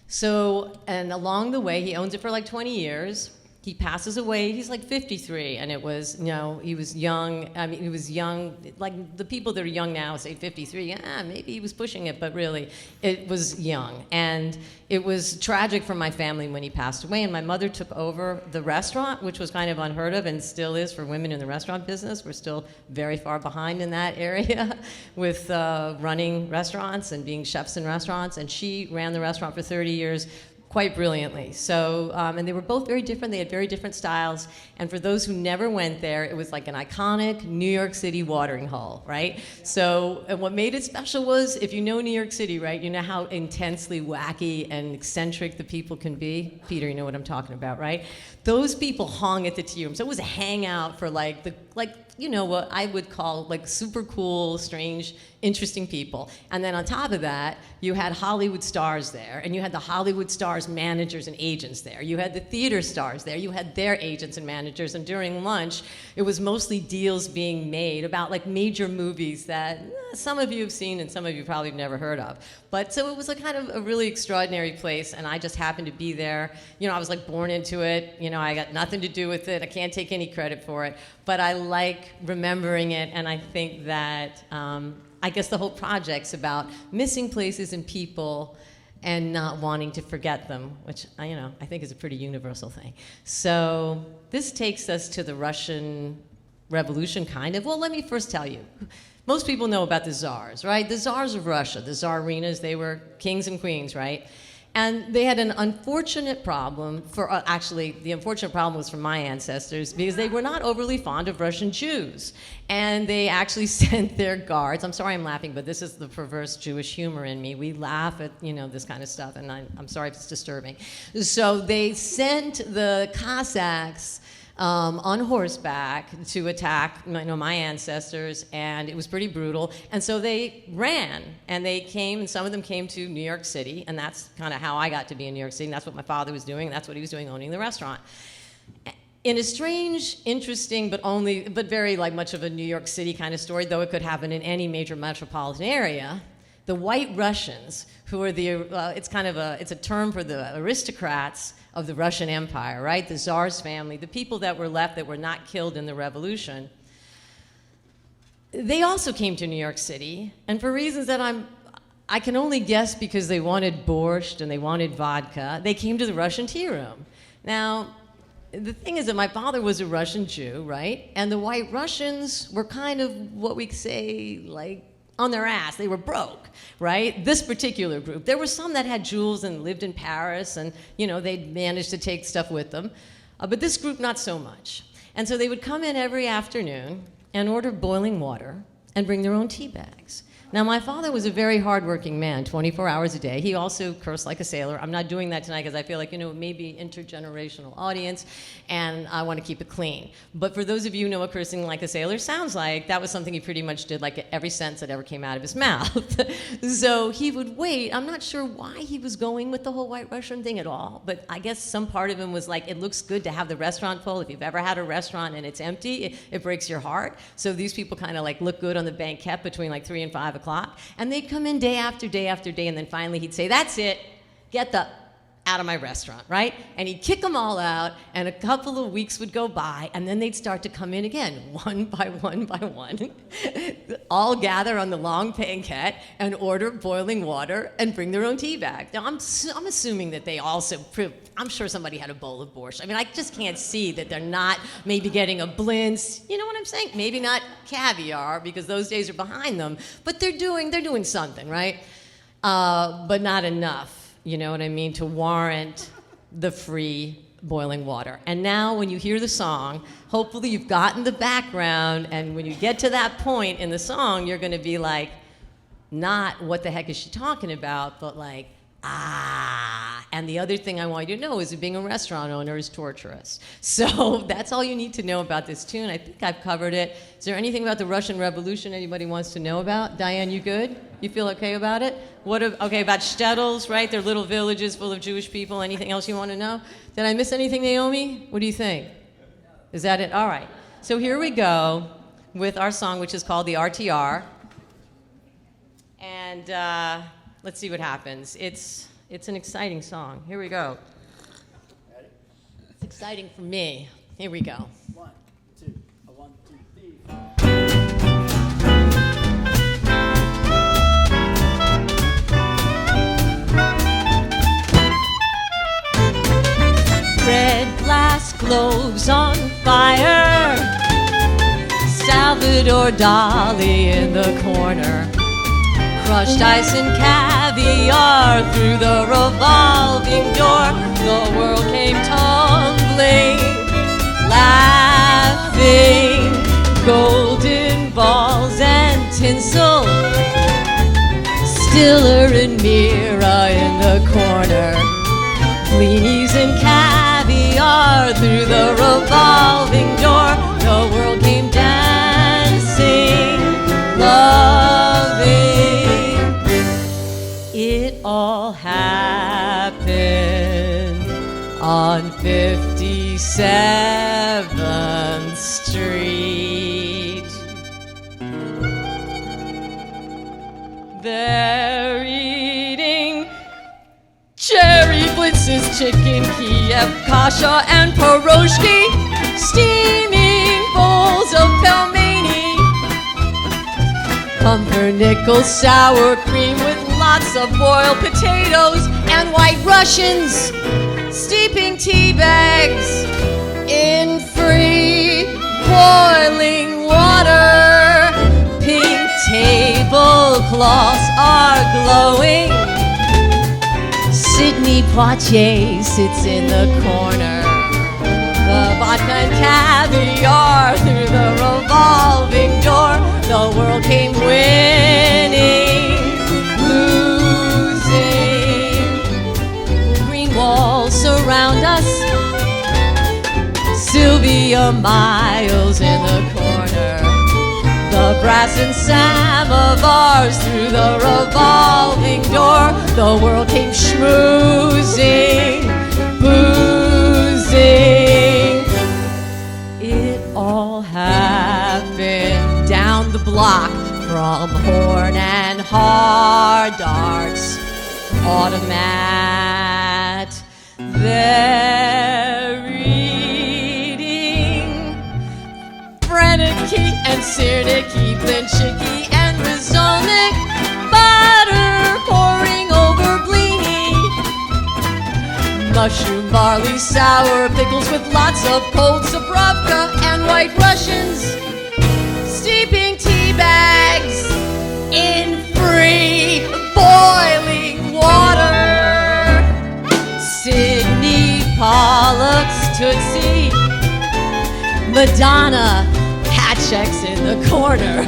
So, and along the way, he owns it for like 20 years. He passes away, he's like 53, and it was, he was young. I mean, he was young, like the people that are young now say 53, maybe he was pushing it, but really, it was young. And it was tragic for my family when he passed away, and my mother took over the restaurant, which was kind of unheard of, and still is for women in the restaurant business. We're still very far behind in that area with running restaurants and being chefs in restaurants, and she ran the restaurant for 30 years, quite brilliantly. So, and they were both very different. They had very different styles. And for those who never went there, it was like an iconic New York City watering hole, right? So, and what made it special was, if you know New York City, right, you know how intensely wacky and eccentric the people can be. Peter, you know what I'm talking about, right? Those people hung at the tea room. So it was a hangout for what I would call like super cool, strange, interesting people. And then on top of that, you had Hollywood stars there, and you had the Hollywood stars managers and agents there. You had the theater stars there. You had their agents and managers. And during lunch, it was mostly deals being made about like major movies that some of you have seen and some of you probably have never heard of. But so it was a kind of a really extraordinary place, and I just happened to be there. I was like born into it. I got nothing to do with it. I can't take any credit for it. But I like remembering it, and I think that I guess the whole project's about missing places and people and not wanting to forget them, which I think is a pretty universal thing. So this takes us to the Russian Revolution, kind of. Well, let me first tell you. Most people know about the czars, right? The czars of Russia, the czarinas, they were kings and queens, right? And they had an unfortunate problem actually, the unfortunate problem was for my ancestors because they were not overly fond of Russian Jews. And they actually sent their guards. I'm sorry I'm laughing, but this is the perverse Jewish humor in me. We laugh at, this kind of stuff, and I'm sorry if it's disturbing. So they sent the Cossacks on horseback to attack my ancestors, and it was pretty brutal. And so they ran, and they came, and some of them came to New York City, and that's kind of how I got to be in New York City, and that's what my father was doing, and that's what he was doing, owning the restaurant. In a strange, interesting, but very like much of a New York City kind of story, though it could happen in any major metropolitan area, the White Russians, who are it's a term for the aristocrats of the Russian Empire, right? The Tsar's family, the people that were left that were not killed in the revolution. They also came to New York City, and for reasons that I can only guess because they wanted borscht and they wanted vodka, they came to the Russian tea room. Now, the thing is that my father was a Russian Jew, right? And the White Russians were kind of what we say, like, on their ass. They were broke, right? This particular group. There were some that had jewels and lived in Paris, and they'd managed to take stuff with them. But this group, not so much. And so they would come in every afternoon and order boiling water and bring their own tea bags. Now, my father was a very hardworking man, 24 hours a day. He also cursed like a sailor. I'm not doing that tonight because I feel like, maybe intergenerational audience, and I want to keep it clean. But for those of you who know what cursing like a sailor sounds like, that was something he pretty much did like every sentence that ever came out of his mouth. So he would wait. I'm not sure why he was going with the whole White Russian thing at all, but I guess some part of him was like, it looks good to have the restaurant full. If you've ever had a restaurant and it's empty, it breaks your heart. So these people kind of like look good on the banquette between like 3 and 5 o'clock, and they'd come in day after day after day, and then finally he'd say, "That's it, get out of my restaurant," right? And he'd kick them all out, and a couple of weeks would go by, and then they'd start to come in again, one by one, all gather on the long banquette and order boiling water and bring their own tea bag. Now, I'm assuming that they also, I'm sure somebody had a bowl of borscht. I mean, I just can't see that they're not maybe getting a blintz, you know what I'm saying? Maybe not caviar, because those days are behind them, but they're doing something, right? but not enough, you know what I mean, to warrant the free boiling water. And now when you hear the song, hopefully you've gotten the background, and when you get to that point in the song, you're going to be like, not what the heck is she talking about, but like, ah. And the other thing I want you to know is that being a restaurant owner is torturous. So that's all you need to know about this tune. I think I've covered it. Is there anything about the Russian Revolution anybody wants to know about? Diane, you good? You feel okay about it? Okay, about shtetls, right? They're little villages full of Jewish people. Anything else you want to know? Did I miss anything, Naomi? What do you think? Is that it? All right. So here we go with our song, which is called the RTR. And let's see what happens. It's an exciting song. Here we go. Ready? It's exciting for me. Here we go. 1, 2, 1, 2, 3, 4. Red glass globes on fire, Salvador Dali in the corner, crushed ice and caviar through the revolving door. The world came tumbling, laughing, golden balls and tinsel, Stiller and Mira in the corner, blinis and caviar through the revolving door. The world came dancing, loving. It all happened on 57th Street. They're eating cherry blitzes, chicken Kiev, kasha, and pierogi, steaming bowls of pelmeni, pumpernickel sour cream with lots of boiled potatoes, and white Russians steeping tea bags in free boiling water. Pink tablecloths are glowing. Sidney Poitier sits in the corner. The vodka and caviar through the revolving door. The world came winning, losing. Green walls surround us. Sylvia Miles in the corner. The brass and samovars through the revolving door. The world came schmoozing, boozing. It all happened down the block from Horn and Hardart's automat. They're eating Brennicky and Sirnicky, Blinchicky and Rizolnik, butter pouring over blini, mushroom, barley, sour pickles with lots of cold Zabrovka, and white Russians steeping tea bags in free boiling water. Sidney Pollock's Tootsie, Madonna hat checks in the corner,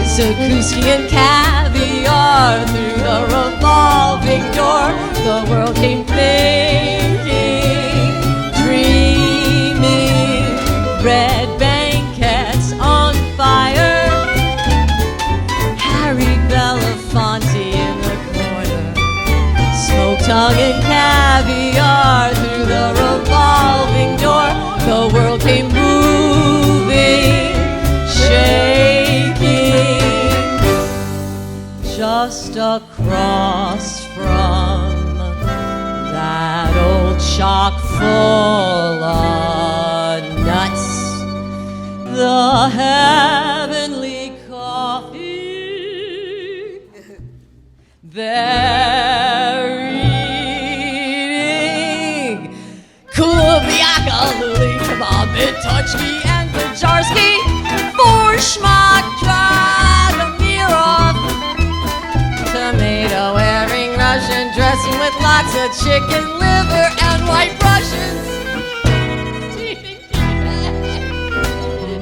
Zukuski and caviar through the revolving door. The world came thinking, dreaming, red banquets on fire. Harry Belafonte in the corner, smoked tongue and caviar through the revolving door. The world came moving, shaking, just across from that old chock full of nuts. The heavenly coffee. They're eating Kulibiaka, Lily Kebab, Mituchki, and Bajarski, Borshmak, Dragomirov, tomato chicken liver and white Russians steaming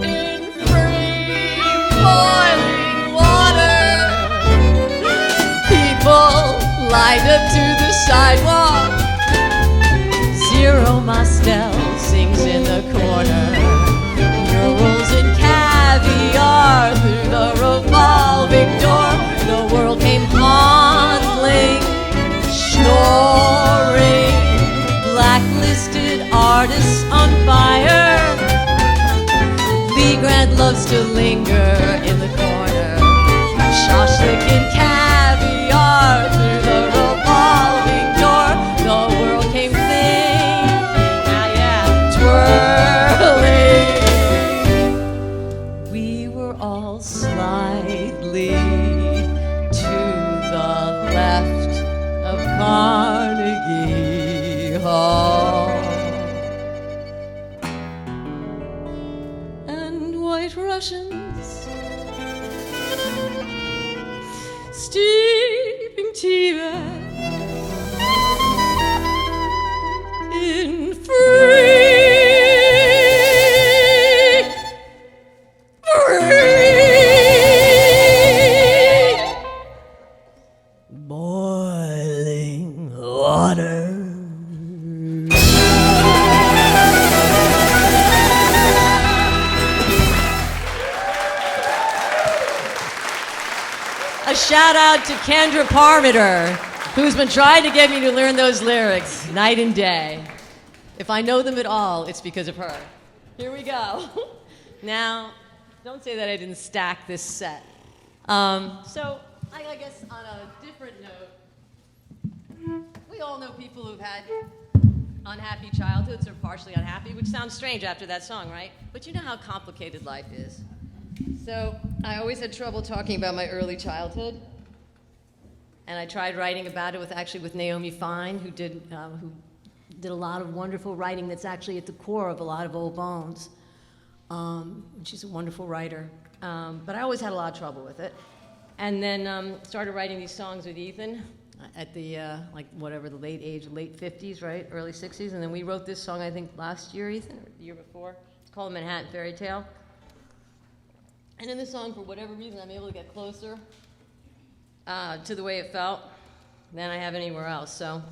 in free boiling water. People lined up to the sidewalk. Zero Mostel sings in the corner. Mules and caviar through the revolving door. The world came huddling, snoring. Blacklisted artists on fire. Lee Grant loves to linger in the corner. Shashlik and caviar through the revolving door. The world came twirling. We were all slightly to the left of Carnegie Hall. And white Russians steeping tea bags in free boiling water. A shout out to Kendra Parmiter, who's been trying to get me to learn those lyrics night and day. If I know them at all, it's because of her. Here we go. Now, don't say that I didn't stack this set. So, I guess on a different note, we all know people who've had unhappy childhoods or partially unhappy, which sounds strange after that song, right? But you know how complicated life is. So I always had trouble talking about my early childhood, and I tried writing about it with Naomi Fein, who did a lot of wonderful writing that's actually at the core of a lot of old Bones. She's a wonderful writer, but I always had a lot of trouble with it. And then started writing these songs with Ethan at the the late 50s, right, early 60s, and then we wrote this song I think last year, Ethan, or the year before. It's called Manhattan Fairy Tale. And in this song, for whatever reason, I'm able to get closer to the way it felt than I have anywhere else. So,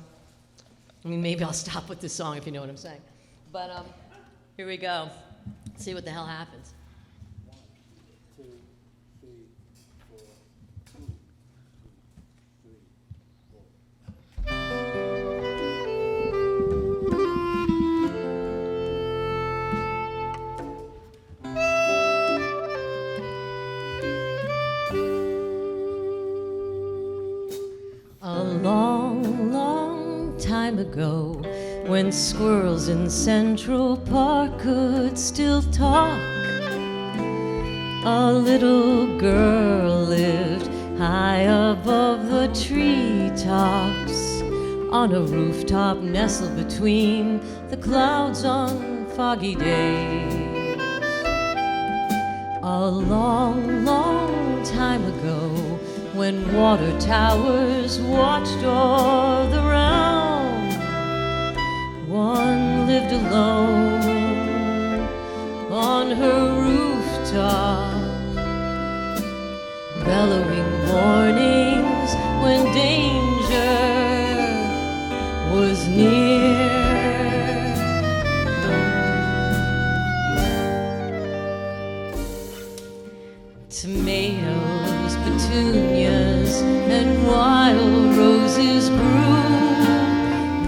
I mean, maybe I'll stop with this song if you know what I'm saying. But here we go. Let's see what the hell happens. 1, 2, 3, 4, 2, 3, 4. A long, long time ago, when squirrels in Central Park could still talk, a little girl lived high above the treetops, on a rooftop nestled between the clouds on foggy days. A long, long time ago, when water towers watched o'er the round, one lived alone on her rooftop, bellowing warnings when danger was near. Tomatoes, petunias, and wild roses grew.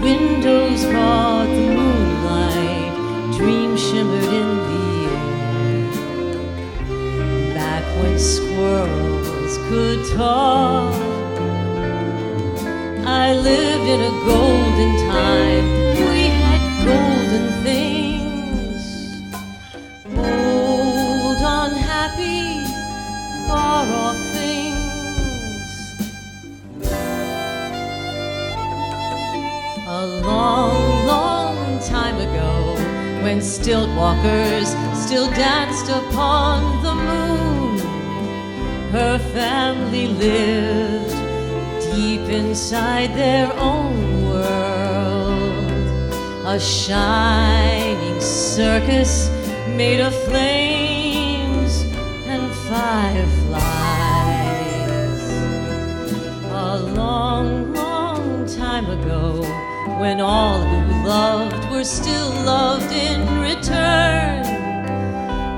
Windows caught the moonlight, dreams shimmered in the air. Back when squirrels could talk, I lived in a golden time. We had golden things, old, unhappy, far-off things. A long, long time ago, when stilt walkers still danced upon the moon, her family lived deep inside their own world. a shining circus made of flames and fireflies. A long, long time ago, when all who loved were still loved in return,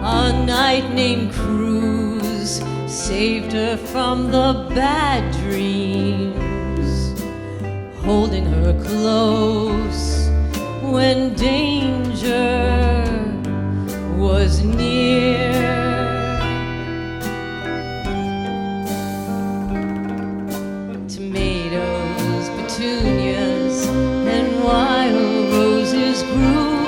a knight named Cruz saved her from the bad dreams, holding her close when danger was near. Tomatoes, petunias, and wild roses grew.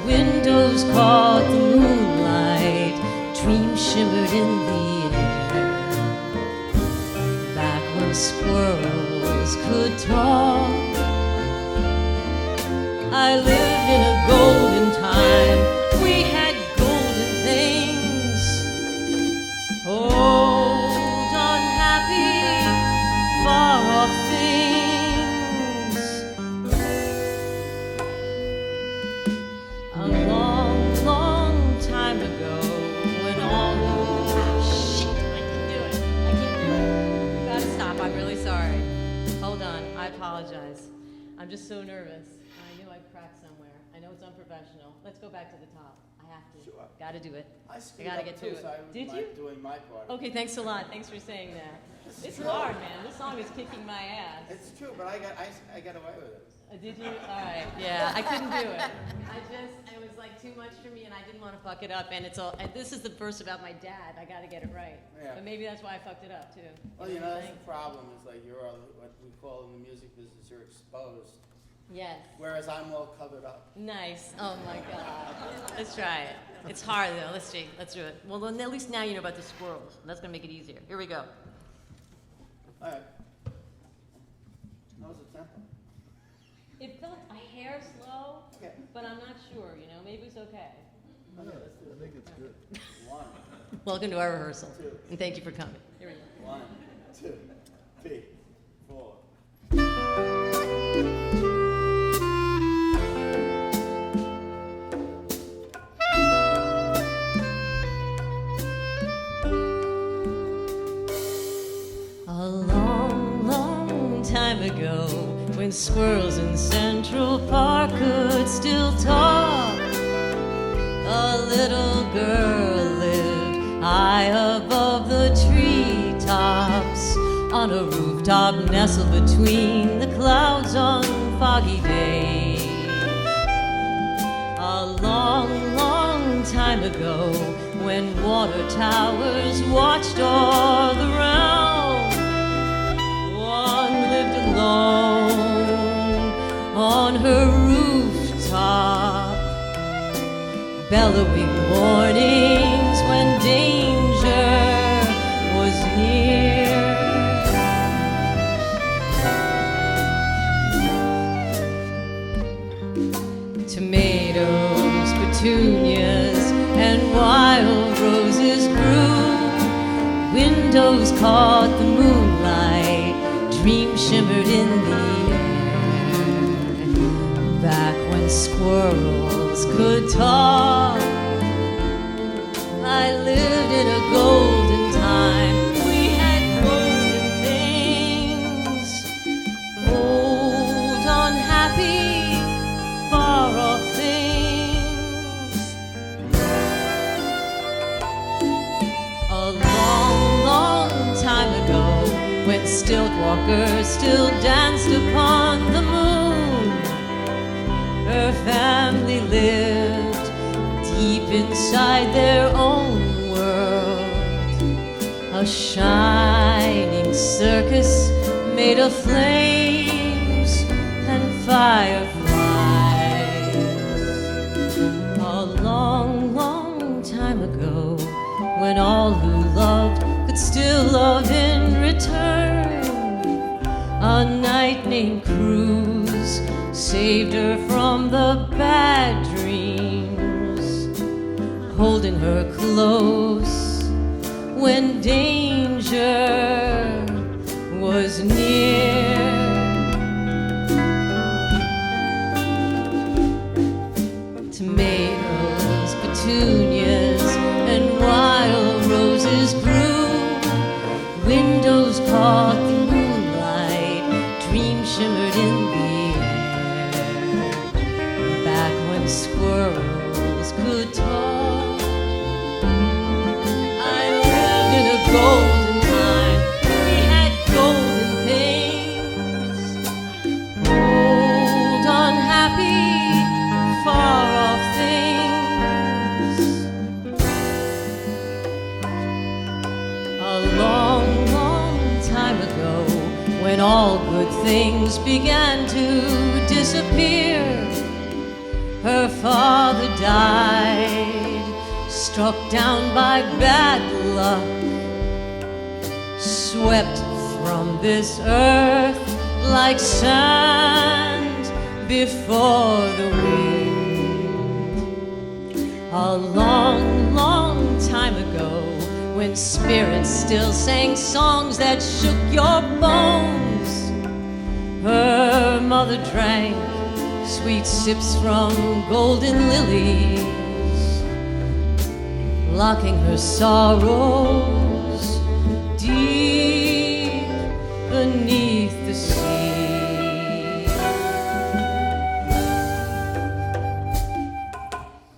Windows caught the moonlight, dreams shimmered in the air. Back when squirrels could talk, I lived in a golden time. We had golden things. Old, unhappy, far-off things. A long, long time ago, when all shit, I can do it. I can't do it. You gotta stop. I'm really sorry. Hold on. I apologize. I'm just so nervous. I knew I'd crack somewhere. I know it's unprofessional. Let's go back to the top. I have to. Sure. Gotta do it. I gotta get too, through it. so I Did like you? doing my part. Okay, thanks a lot. Thanks for saying that. It's true. hard, man. This song is kicking my ass. It's true, but I got away with it. Did you? All right. Yeah, I couldn't do it. It was like too much for me, and I didn't want to fuck it up. And it's all. And this is the verse about my dad. I got to get it right. Yeah. But maybe that's why I fucked it up too. Well, what I'm that's saying? the problem. Is like you're what we call in the music business, you're exposed. Yes. Whereas I'm all covered up. Nice. Oh my God. Let's try it. It's hard though. Let's see. Let's do it. Well, then at least now you know about the squirrels. That's gonna make it easier. Here we go. All right. How was the tempo? It felt a hair slow, Okay. but I'm not sure. You know, maybe it's okay. Okay, let's do it. I think it's good. 1, Welcome to our rehearsal, 2, and thank you for coming. Here we go. 1, 2, 3, 4. A long, long time ago, when squirrels in Central Park could still talk, a little girl lived high above the treetops, on a rooftop nestled between the clouds on foggy days. A long, long time ago, when water towers watched all the realm, one lived alone on her rooftop, bellowing warnings when danger was near. Tomatoes, petunias, and wild roses grew. Windows caught the moonlight, dreams shimmered in the air. Back when squirrels could talk, I lived in a golden time. We had golden things. Old, unhappy, far-off things. A long, long time ago, when stilt walkers still danced upon the moon, her family lived deep inside their own world, a shining circus made of flames and fireflies. A long, long time ago, when all who loved could still love in return, a knight named Cruz saved her from the bad dreams, holding her close when danger was near. Windows caught the moonlight, dreams shimmered in the air. Back when squirrels could talk, I lived in a golden time. We had golden things, old, unhappy, far-off things. A long, long time ago, when all good things began to disappear, her father died, struck down by bad luck, swept from this earth like sand before the wind. A long, long time ago, when spirits still sang songs that shook your bones, her mother drank sweet sips from golden lilies, locking her sorrows deep beneath the sea.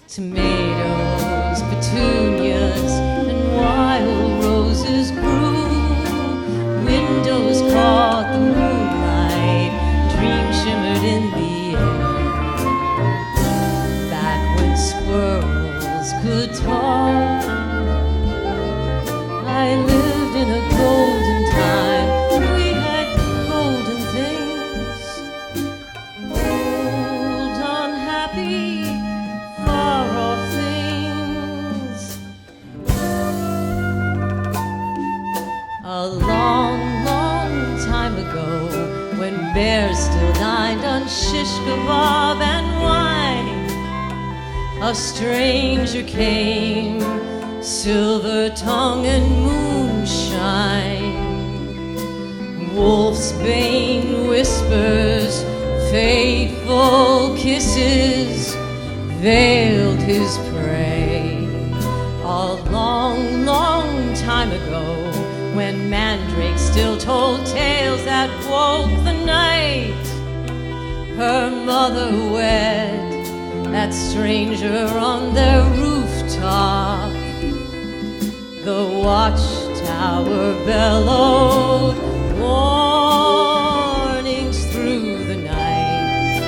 Tomatoes, petunias, and wild roses grew. Windows caught the moonlight, dreams shimmered in the air. Back when squirrels could talk, I lived in a golden time. We had golden things, old, unhappy, far-off things. A long, long time ago, when bears still dined on shish kebab and wine, a stranger came, silver tongue and moonshine. Wolf's bane whispers, fateful kisses veiled his prey. A long, long time ago, when mandrakes still told tales that woke the night, her mother wed that stranger on their rooftop. The watchtower bellowed warnings through the night.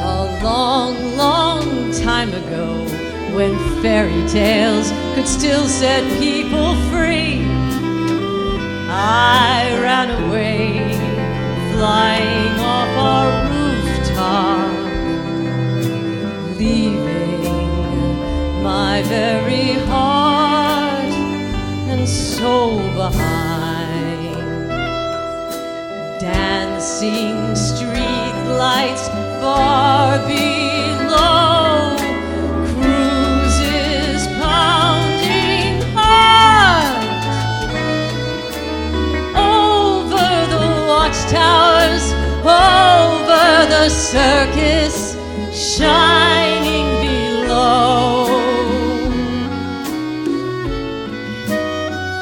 A long, long time ago, when fairy tales could still set people free, I ran away, flying off our rooftop, leaving my very heart and soul behind. Dancing street lights far below, cruises pounding hard over the watchtowers, over the circus shining below.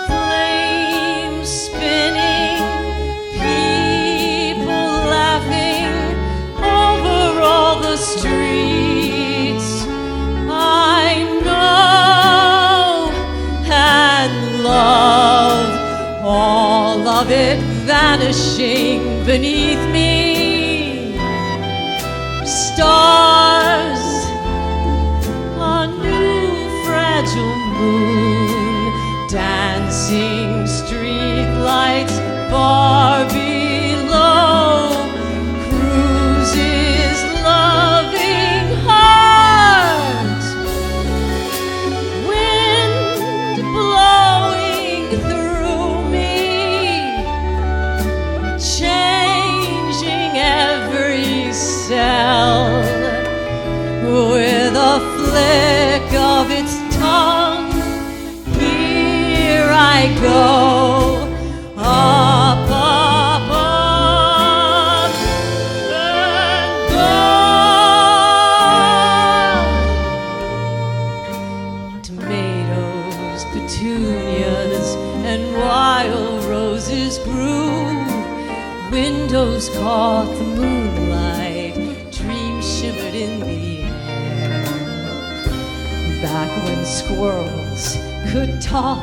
Flames spinning, people laughing over all the streets. I know and love, all of it vanishing beneath me. Stars, a new fragile moon, dancing street lights far below, cruises loving heart, wind blowing through me, changing every cell with a flick of its tongue. Here I go, up, up, up, and gone. Tomatoes, petunias, petunias and wild roses grew. Windows caught the moonlight, dreams shimmered in the air. Back when squirrels could talk,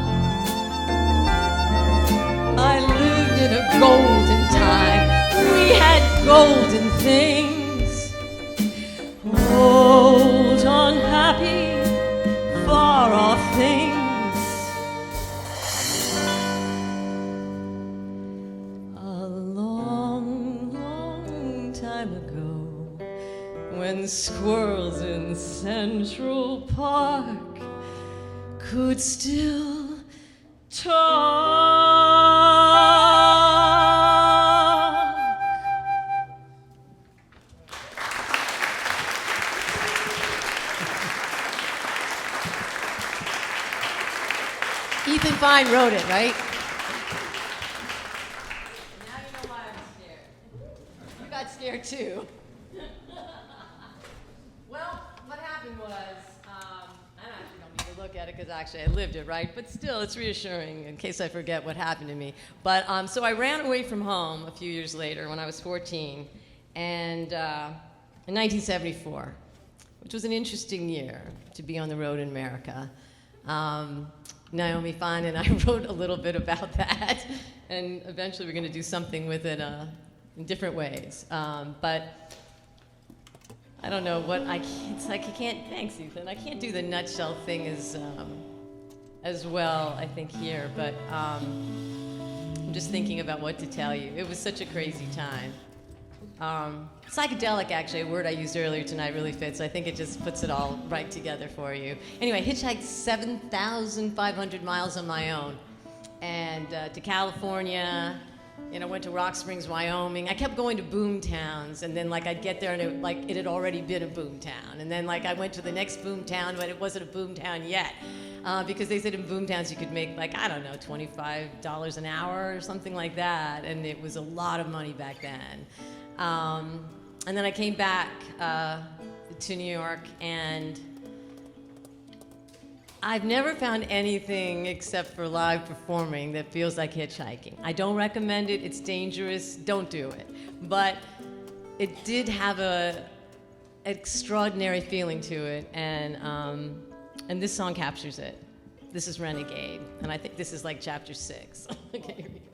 I lived in a golden time. We had golden things. Old, unhappy, far-off things. A long, long time ago, when squirrels in Central Park could still talk. Fein wrote it, right? Now you know why I'm scared. You got scared too. Well, what happened was, I actually don't need to look at it because actually I lived it, right? But still, it's reassuring in case I forget what happened to me. But so I ran away from home a few years later when I was 14, and in 1974, which was an interesting year to be on the road in America. Naomi Fein and I wrote a little bit about that, and eventually we're going to do something with it in different ways. But I don't know what it's like. I can't. Thanks, Ethan. I can't do the nutshell thing as well, I think, here. But I'm just thinking about what to tell you. It was such a crazy time. Psychedelic, actually, a word I used earlier tonight, really fits. I think it just puts it all right together for you. Anyway, hitchhiked 7,500 miles on my own, and to California. Went to Rock Springs, Wyoming. I kept going to boom towns, and then I'd get there and it had already been a boom town. And then I went to the next boom town, but it wasn't a boom town yet, because they said in boom towns you could make $25 an hour or something like that, and it was a lot of money back then. And then I came back to New York, and I've never found anything except for live performing that feels like hitchhiking. I don't recommend it. It's dangerous. Don't do it. But it did have an extraordinary feeling to it, and this song captures it. This is Renegade, and I think this is chapter 6. Okay, here we go.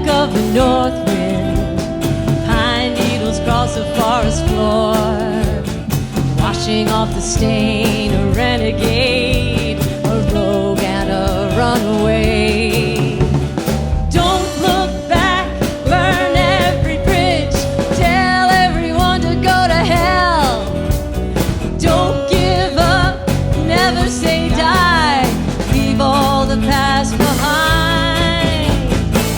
Of the north wind, pine needles cross the forest floor, washing off the stain, a renegade, a rogue and a runaway. Don't look back, burn every bridge, tell everyone to go to hell. Don't give up, never say die, leave all the past behind.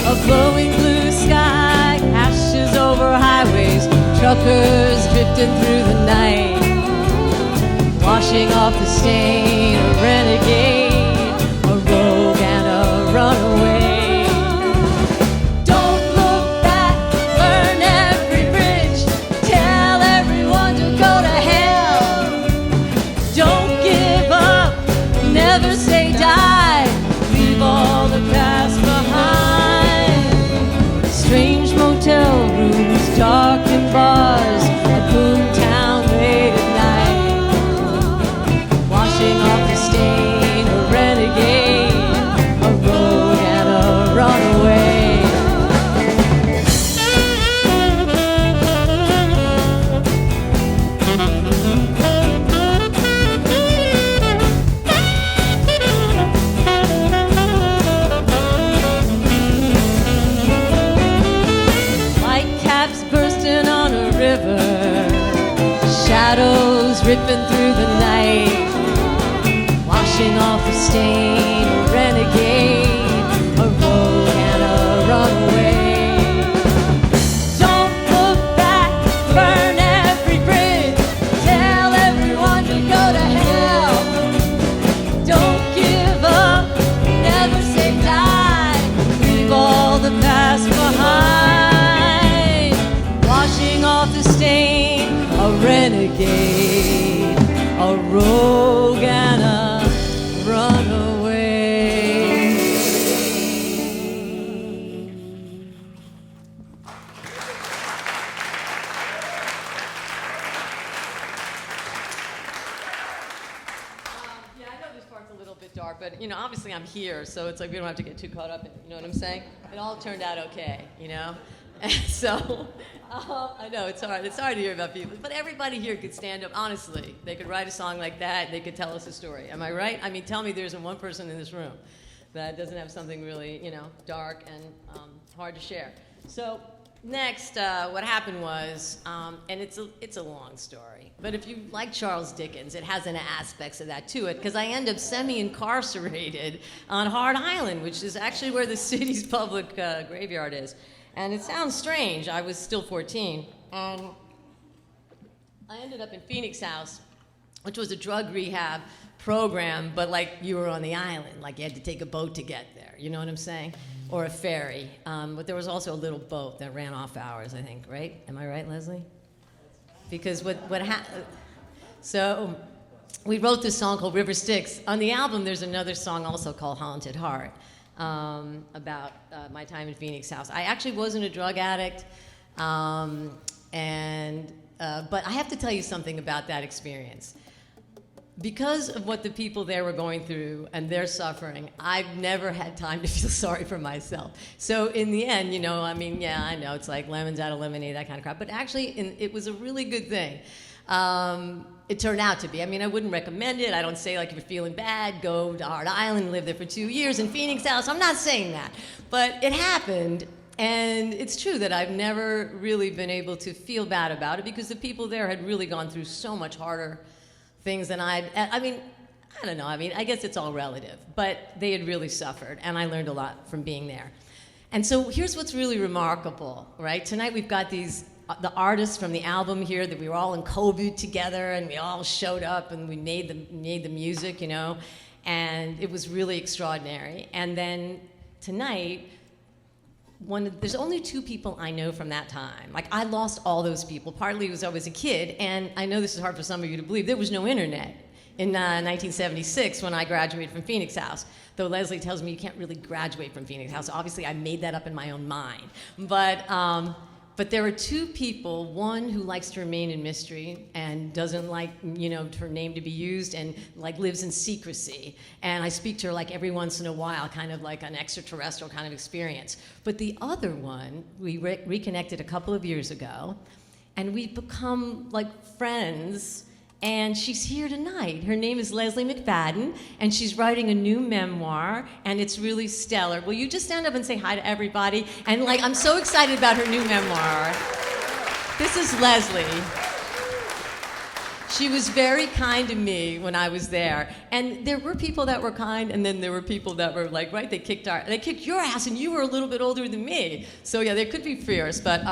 A glowing blue sky, ashes over highways, truckers drifting through the night, washing off the stain, a renegade, a rogue and a runaway. Don't look back, burn every bridge, tell everyone to go to hell. Don't give up, never say die, leave all the past behind. Strange motel rooms, darkened bars, a boomtown late at night, washing off the stain, a renegade, a rogue and a runaway. Shadows ripping through the night, washing off the stain, a renegade, a rogue and a runaway. Don't look back, burn every bridge, rogue and a runaway. Yeah, I know this part's a little bit dark, but you know, obviously I'm here, so it's like we don't have to get too caught up in it. You know what I'm saying? It all turned out okay, you know. And so I know it's hard. It's hard to hear about people, but everybody here could stand up. Honestly, they could write a song like that. They could tell us a story. Am I right? I mean, tell me there isn't one person in this room that doesn't have something really, you know, dark and hard to share. So next, what happened was, and it's a long story, but if you like Charles Dickens, it has an aspects of that to it, because I end up semi-incarcerated on Hard Island, which is actually where the city's public graveyard is. And it sounds strange. I was still 14, and I ended up in Phoenix House, which was a drug rehab program, but like you were on the island, like you had to take a boat to get there. You know what I'm saying? Or a ferry. But there was also a little boat that ran off hours, I think, right? Am I right, Leslie? Because what happened? So we wrote this song called River Styx. On the album, there's another song also called Haunted Heart. About my time in Phoenix House. I actually wasn't a drug addict, but I have to tell you something about that experience. Because of what the people there were going through and their suffering, I've never had time to feel sorry for myself. So in the end, you know, I mean, yeah, I know it's like lemons out of lemonade, that kind of crap, but actually it was a really good thing. It turned out to be. I mean, I wouldn't recommend it. I don't say, like, if you're feeling bad, go to Hard Island, live there for 2 years in Phoenix House. I'm not saying that. But it happened, and it's true that I've never really been able to feel bad about it because the people there had really gone through so much harder things than I mean, I don't know. I mean, I guess it's all relative. But they had really suffered, and I learned a lot from being there. And so here's what's really remarkable, right? Tonight we've got the artists from the album here that we were all in COVID together, and we all showed up and we made the music, you know, and it was really extraordinary. And then tonight, there's only 2 people I know from that time. Like, I lost all those people, partly because I was a kid, and I know this is hard for some of you to believe, there was no internet in 1976 when I graduated from Phoenix House. Though Leslie tells me you can't really graduate from Phoenix House. Obviously, I made that up in my own mind. But there are 2 people, one who likes to remain in mystery and doesn't like, you know, her name to be used and like lives in secrecy. And I speak to her like every once in a while, kind of like an extraterrestrial kind of experience. But the other one, we reconnected a couple of years ago, and we've become like friends. And she's here tonight. Her name is Leslie McFadden, and she's writing a new memoir, and it's really stellar. Will you just stand up and say hi to everybody? And like, I'm so excited about her new memoir. This is Leslie. She was very kind to me when I was there. And there were people that were kind, and then there were people that were like, right, they kicked your ass, and you were a little bit older than me. So yeah, they could be fierce, but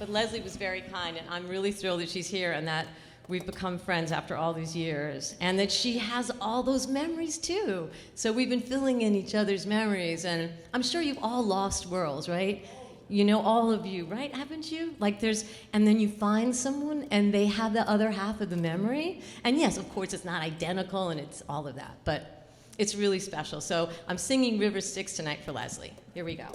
Leslie was very kind, and I'm really thrilled that she's here and that we've become friends after all these years, and that she has all those memories too. So we've been filling in each other's memories, and I'm sure you've all lost worlds, right? You know, all of you, right? Haven't you? Like and then you find someone and they have the other half of the memory. And yes, of course, it's not identical and it's all of that, but it's really special. So I'm singing River Styx tonight for Leslie. Here we go.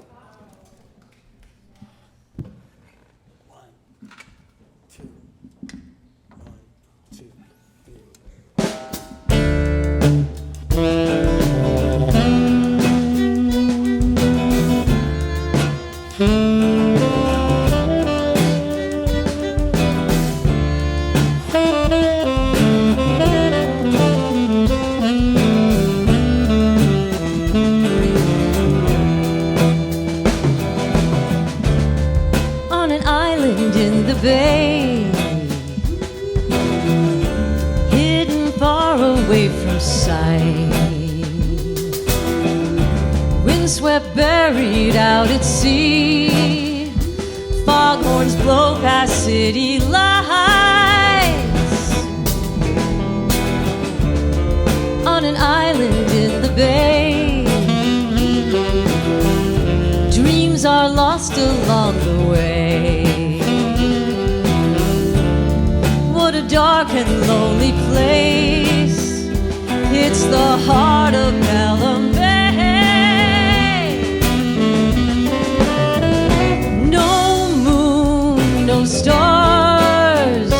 Bay, hidden far away from sight, windswept, buried out at sea, foghorns blow past city lights. On an island in the bay, dreams are lost along the way. What a dark and lonely place. It's the heart of Pelham Bay. No moon, no stars,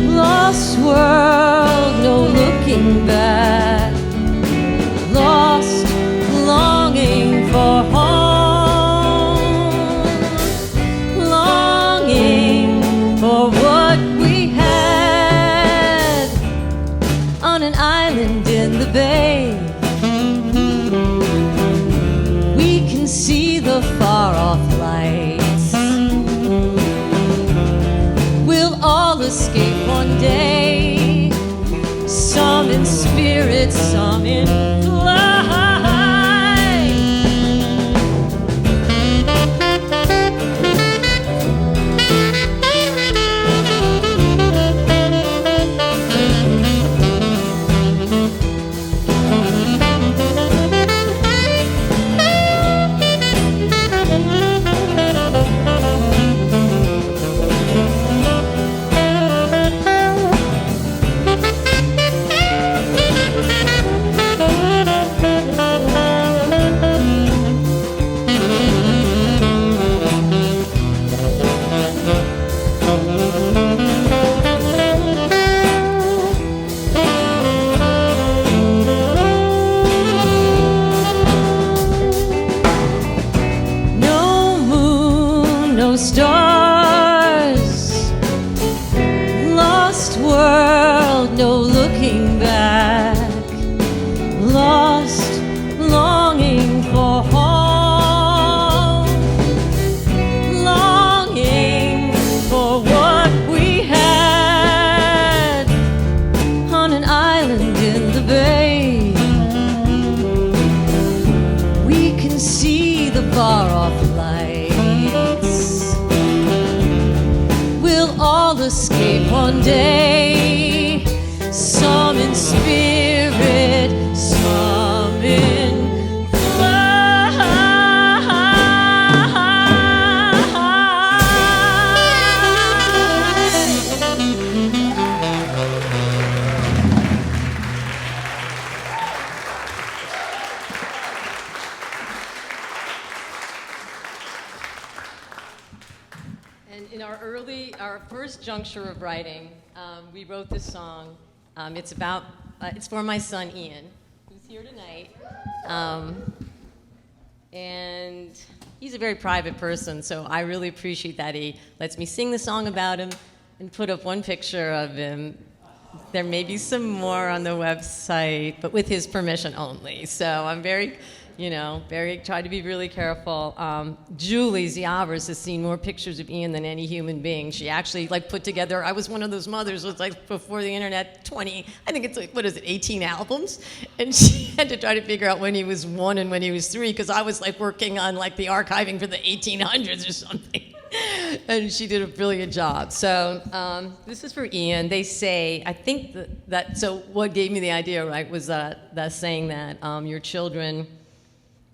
lost world, no looking back, lost longing for home, longing for what we had on an island in the bay. We can see the far-off lights. We'll all escape one day, some in spirit, some in flight. No moon, no stars, lost world, no looking back, lost longing for home, longing for what we had on an island in the bay. We can see the far-off lights. We'll all escape one day, some in spirit, some in And in our first juncture of writing, we wrote this song. It's for my son Ian, who's here tonight. And he's a very private person, so I really appreciate that he lets me sing the song about him and put up one picture of him. There may be some more on the website, but with his permission only. So I'm very try to be really careful. Julie Ziavers has seen more pictures of Ian than any human being. She actually put together, I was one of those mothers with before the internet, 20, I think it's 18 albums? And she had to try to figure out when he was 1 and when he was 3, because I was working on the archiving for the 1800s or something. And she did a brilliant job. So this is for Ian. They say, I think so what gave me the idea, right, was that saying that your children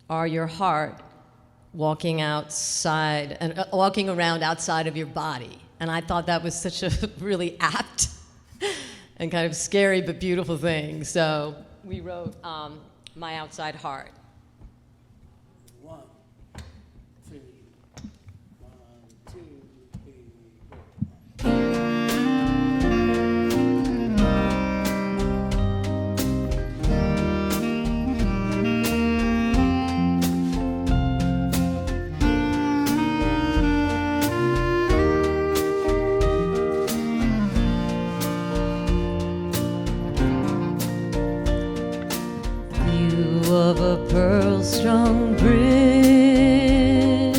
are your heart walking outside and walking around outside of your body. And I thought that was such a really apt and kind of scary but beautiful thing. So we wrote My Outside Heart. 1, 2, 1, 2, 3, 4. Of a pearl-strung bridge,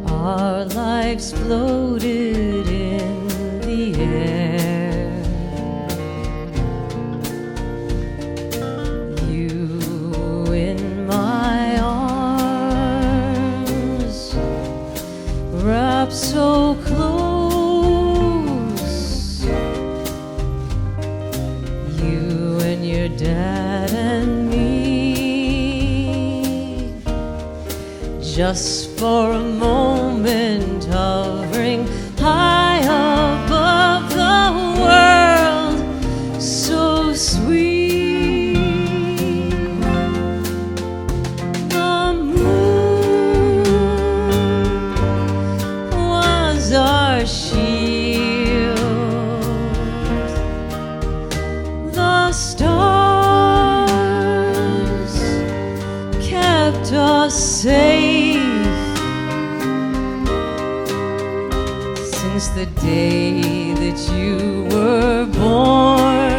our lives floated in the air. You in my arms, wrapped so close. You and your dad and me, just for a moment, hovering high above the world, so that you were born.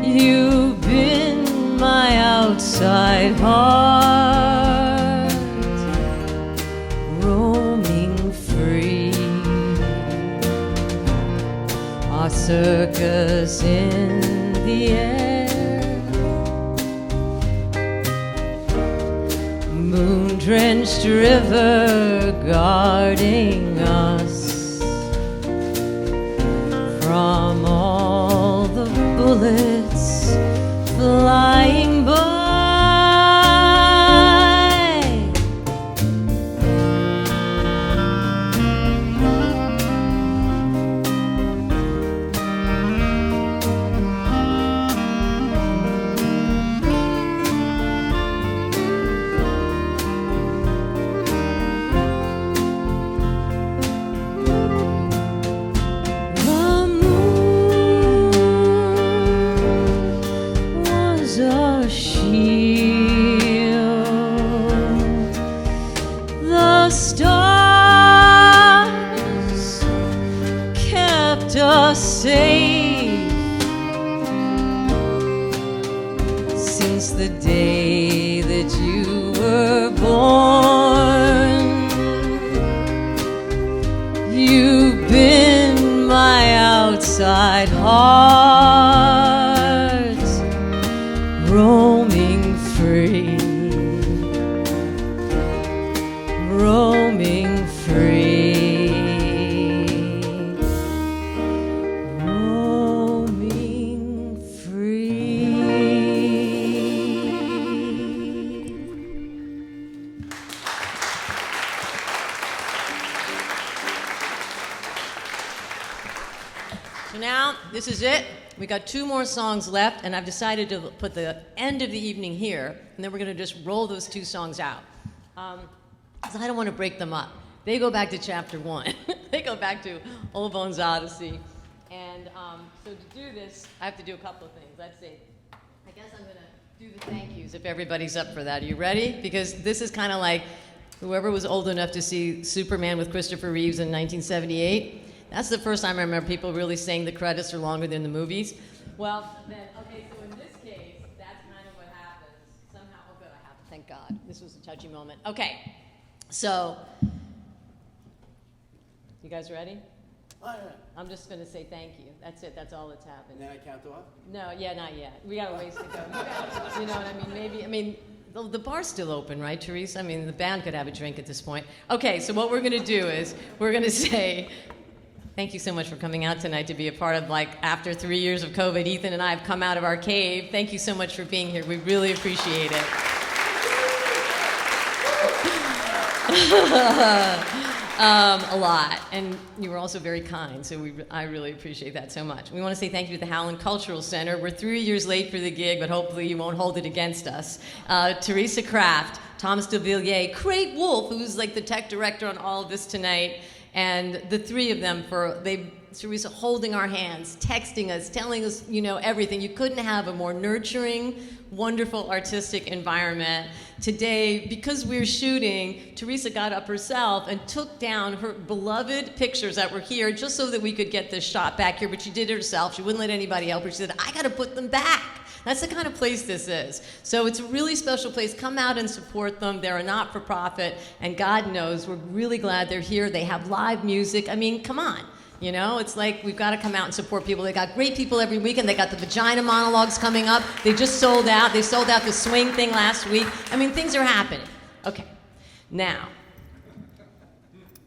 You've been my outside heart, roaming free, our circus in the air, moon-drenched river guarding us from all the bullets flying by. Safe since the day that you were born. You've been my outside heart, roaming free, roaming free. This is it. We got 2 more songs left, and I've decided to put the end of the evening here, and then we're going to just roll those 2 songs out. Because I don't want to break them up. They go back to chapter 1. They go back to Old Bones Odyssey. And so to do this, I have to do a couple of things. Let's see. I guess I'm going to do the thank yous if everybody's up for that. Are you ready? Because this is kind of like whoever was old enough to see Superman with Christopher Reeves in 1978. That's the first time I remember people really saying the credits are longer than the movies. Well, then, okay, so in this case, that's kind of what happens. Somehow, oh good, I have it, thank God. This was a touchy moment. Okay, so, you guys ready? Oh, yeah. I'm just going to say thank you. That's it, that's all that's happened. And then I count off? No, yeah, not yet. We got a ways to go. You know what I mean? The bar's still open, right, Therese? I mean, the band could have a drink at this point. Okay, so what we're going to do is, we're going to say, thank you so much for coming out tonight to be a part of, like, after 3 years of COVID, Ethan and I have come out of our cave. Thank you so much for being here. We really appreciate it. A lot. And you were also very kind, so I really appreciate that so much. We want to say thank you to the Howland Cultural Center. We're 3 years late for the gig, but hopefully you won't hold it against us. Teresa Kraft, Thomas DeVilliers, Craig Wolf, who's like the tech director on all of this tonight, and the 3 of them Teresa holding our hands, texting us, telling us, everything. You couldn't have a more nurturing, wonderful artistic environment. Today, because we're shooting, Teresa got up herself and took down her beloved pictures that were here just so that we could get this shot back here, but she did it herself. She wouldn't let anybody help her. She said, I gotta put them back. That's the kind of place this is. So it's a really special place. Come out and support them. They're a not-for-profit, and God knows, we're really glad they're here. They have live music. I mean, come on. It's like we've got to come out and support people. They got great people every weekend. They got the vagina monologues coming up. They just sold out. They sold out the swing thing last week. I mean, things are happening. Okay, now,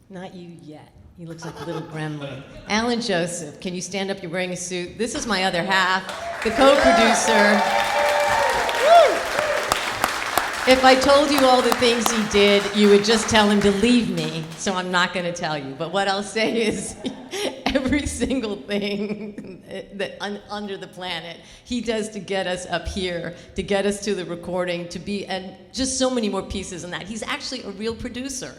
not you yet. He looks like a little gremlin. Alan Joseph, can you stand up? You're wearing a suit. This is my other half, the co-producer. If I told you all the things he did, you would just tell him to leave me, so I'm not going to tell you. But what I'll say is every single thing under the planet he does to get us up here, to get us to the recording, and just so many more pieces than that. He's actually a real producer,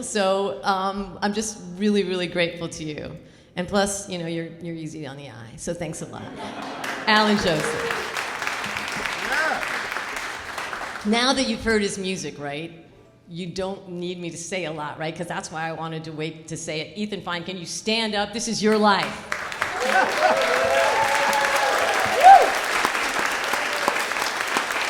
So I'm just really, really grateful to you. And plus, you're easy on the eye, so thanks a lot. Alan Joseph. Now that you've heard his music, right? you don't need me to say a lot, right? Because that's why I wanted to wait to say it. Ethan Fein, can you stand up? This is your life.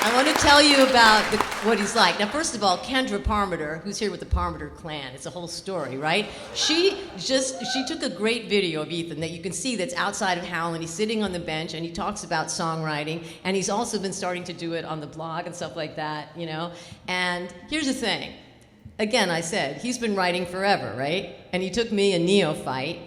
I want to tell you about what he's like. Now, first of all, Kendra Parmiter, who's here with the Parmiter clan, it's a whole story, right? She took a great video of Ethan that you can see that's outside of Howland. He's sitting on the bench, and he talks about songwriting, and he's also been starting to do it on the blog and stuff like that, you know? And here's the thing. Again, I said, he's been writing forever, right? And he took me, a neophyte,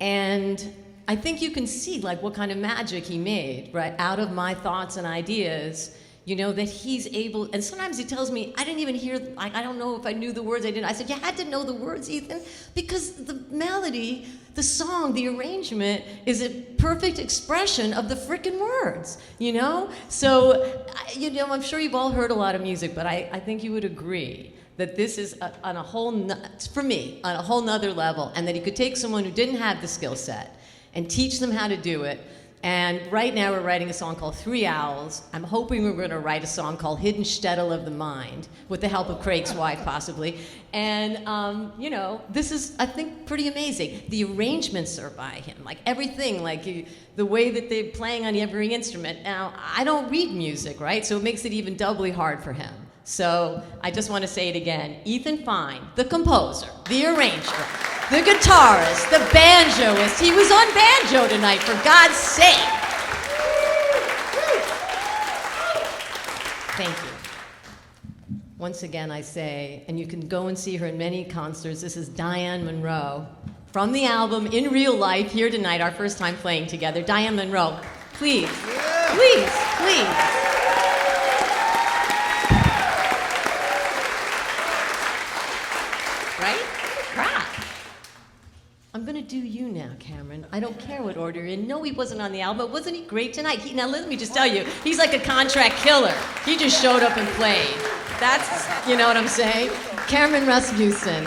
and I think you can see, like, what kind of magic he made, right, out of my thoughts and ideas. You know, that he's able, and sometimes he tells me, I didn't even hear, like, I don't know if I knew the words, I didn't. I said, you had to know the words, Ethan, because the melody, the song, the arrangement is a perfect expression of the frickin' words, you know? So, you know, I'm sure you've all heard a lot of music, but I think you would agree that this is on a whole, for me, on a whole nother level, and that he could take someone who didn't have the skill set and teach them how to do it. And right now we're writing a song called Three Owls. I'm hoping we're going to write a song called Hidden Shtetl of the Mind, with the help of Craig's wife, possibly. And, you know, this is, I think, pretty amazing. The arrangements are by him, like everything, like the way that they're playing on every instrument. Now, I don't read music, right? So it makes it even doubly hard for him. So I just want to say it again. Ethan Fein, the composer, the arranger, the guitarist, the banjoist. He was on banjo tonight, for God's sake. Thank you. Once again, I say, and you can go and see her in many concerts, this is Diane Monroe from the album In Real Life, here tonight, our first time playing together. Diane Monroe, please, please, please. I'm going to do you now, Cameron. I don't care what order you're in. No, he wasn't on the album, but wasn't he great tonight? Now, let me just tell you, he's like a contract killer. He just showed up and played. That's, you know what I'm saying? Cameron Rasmussen,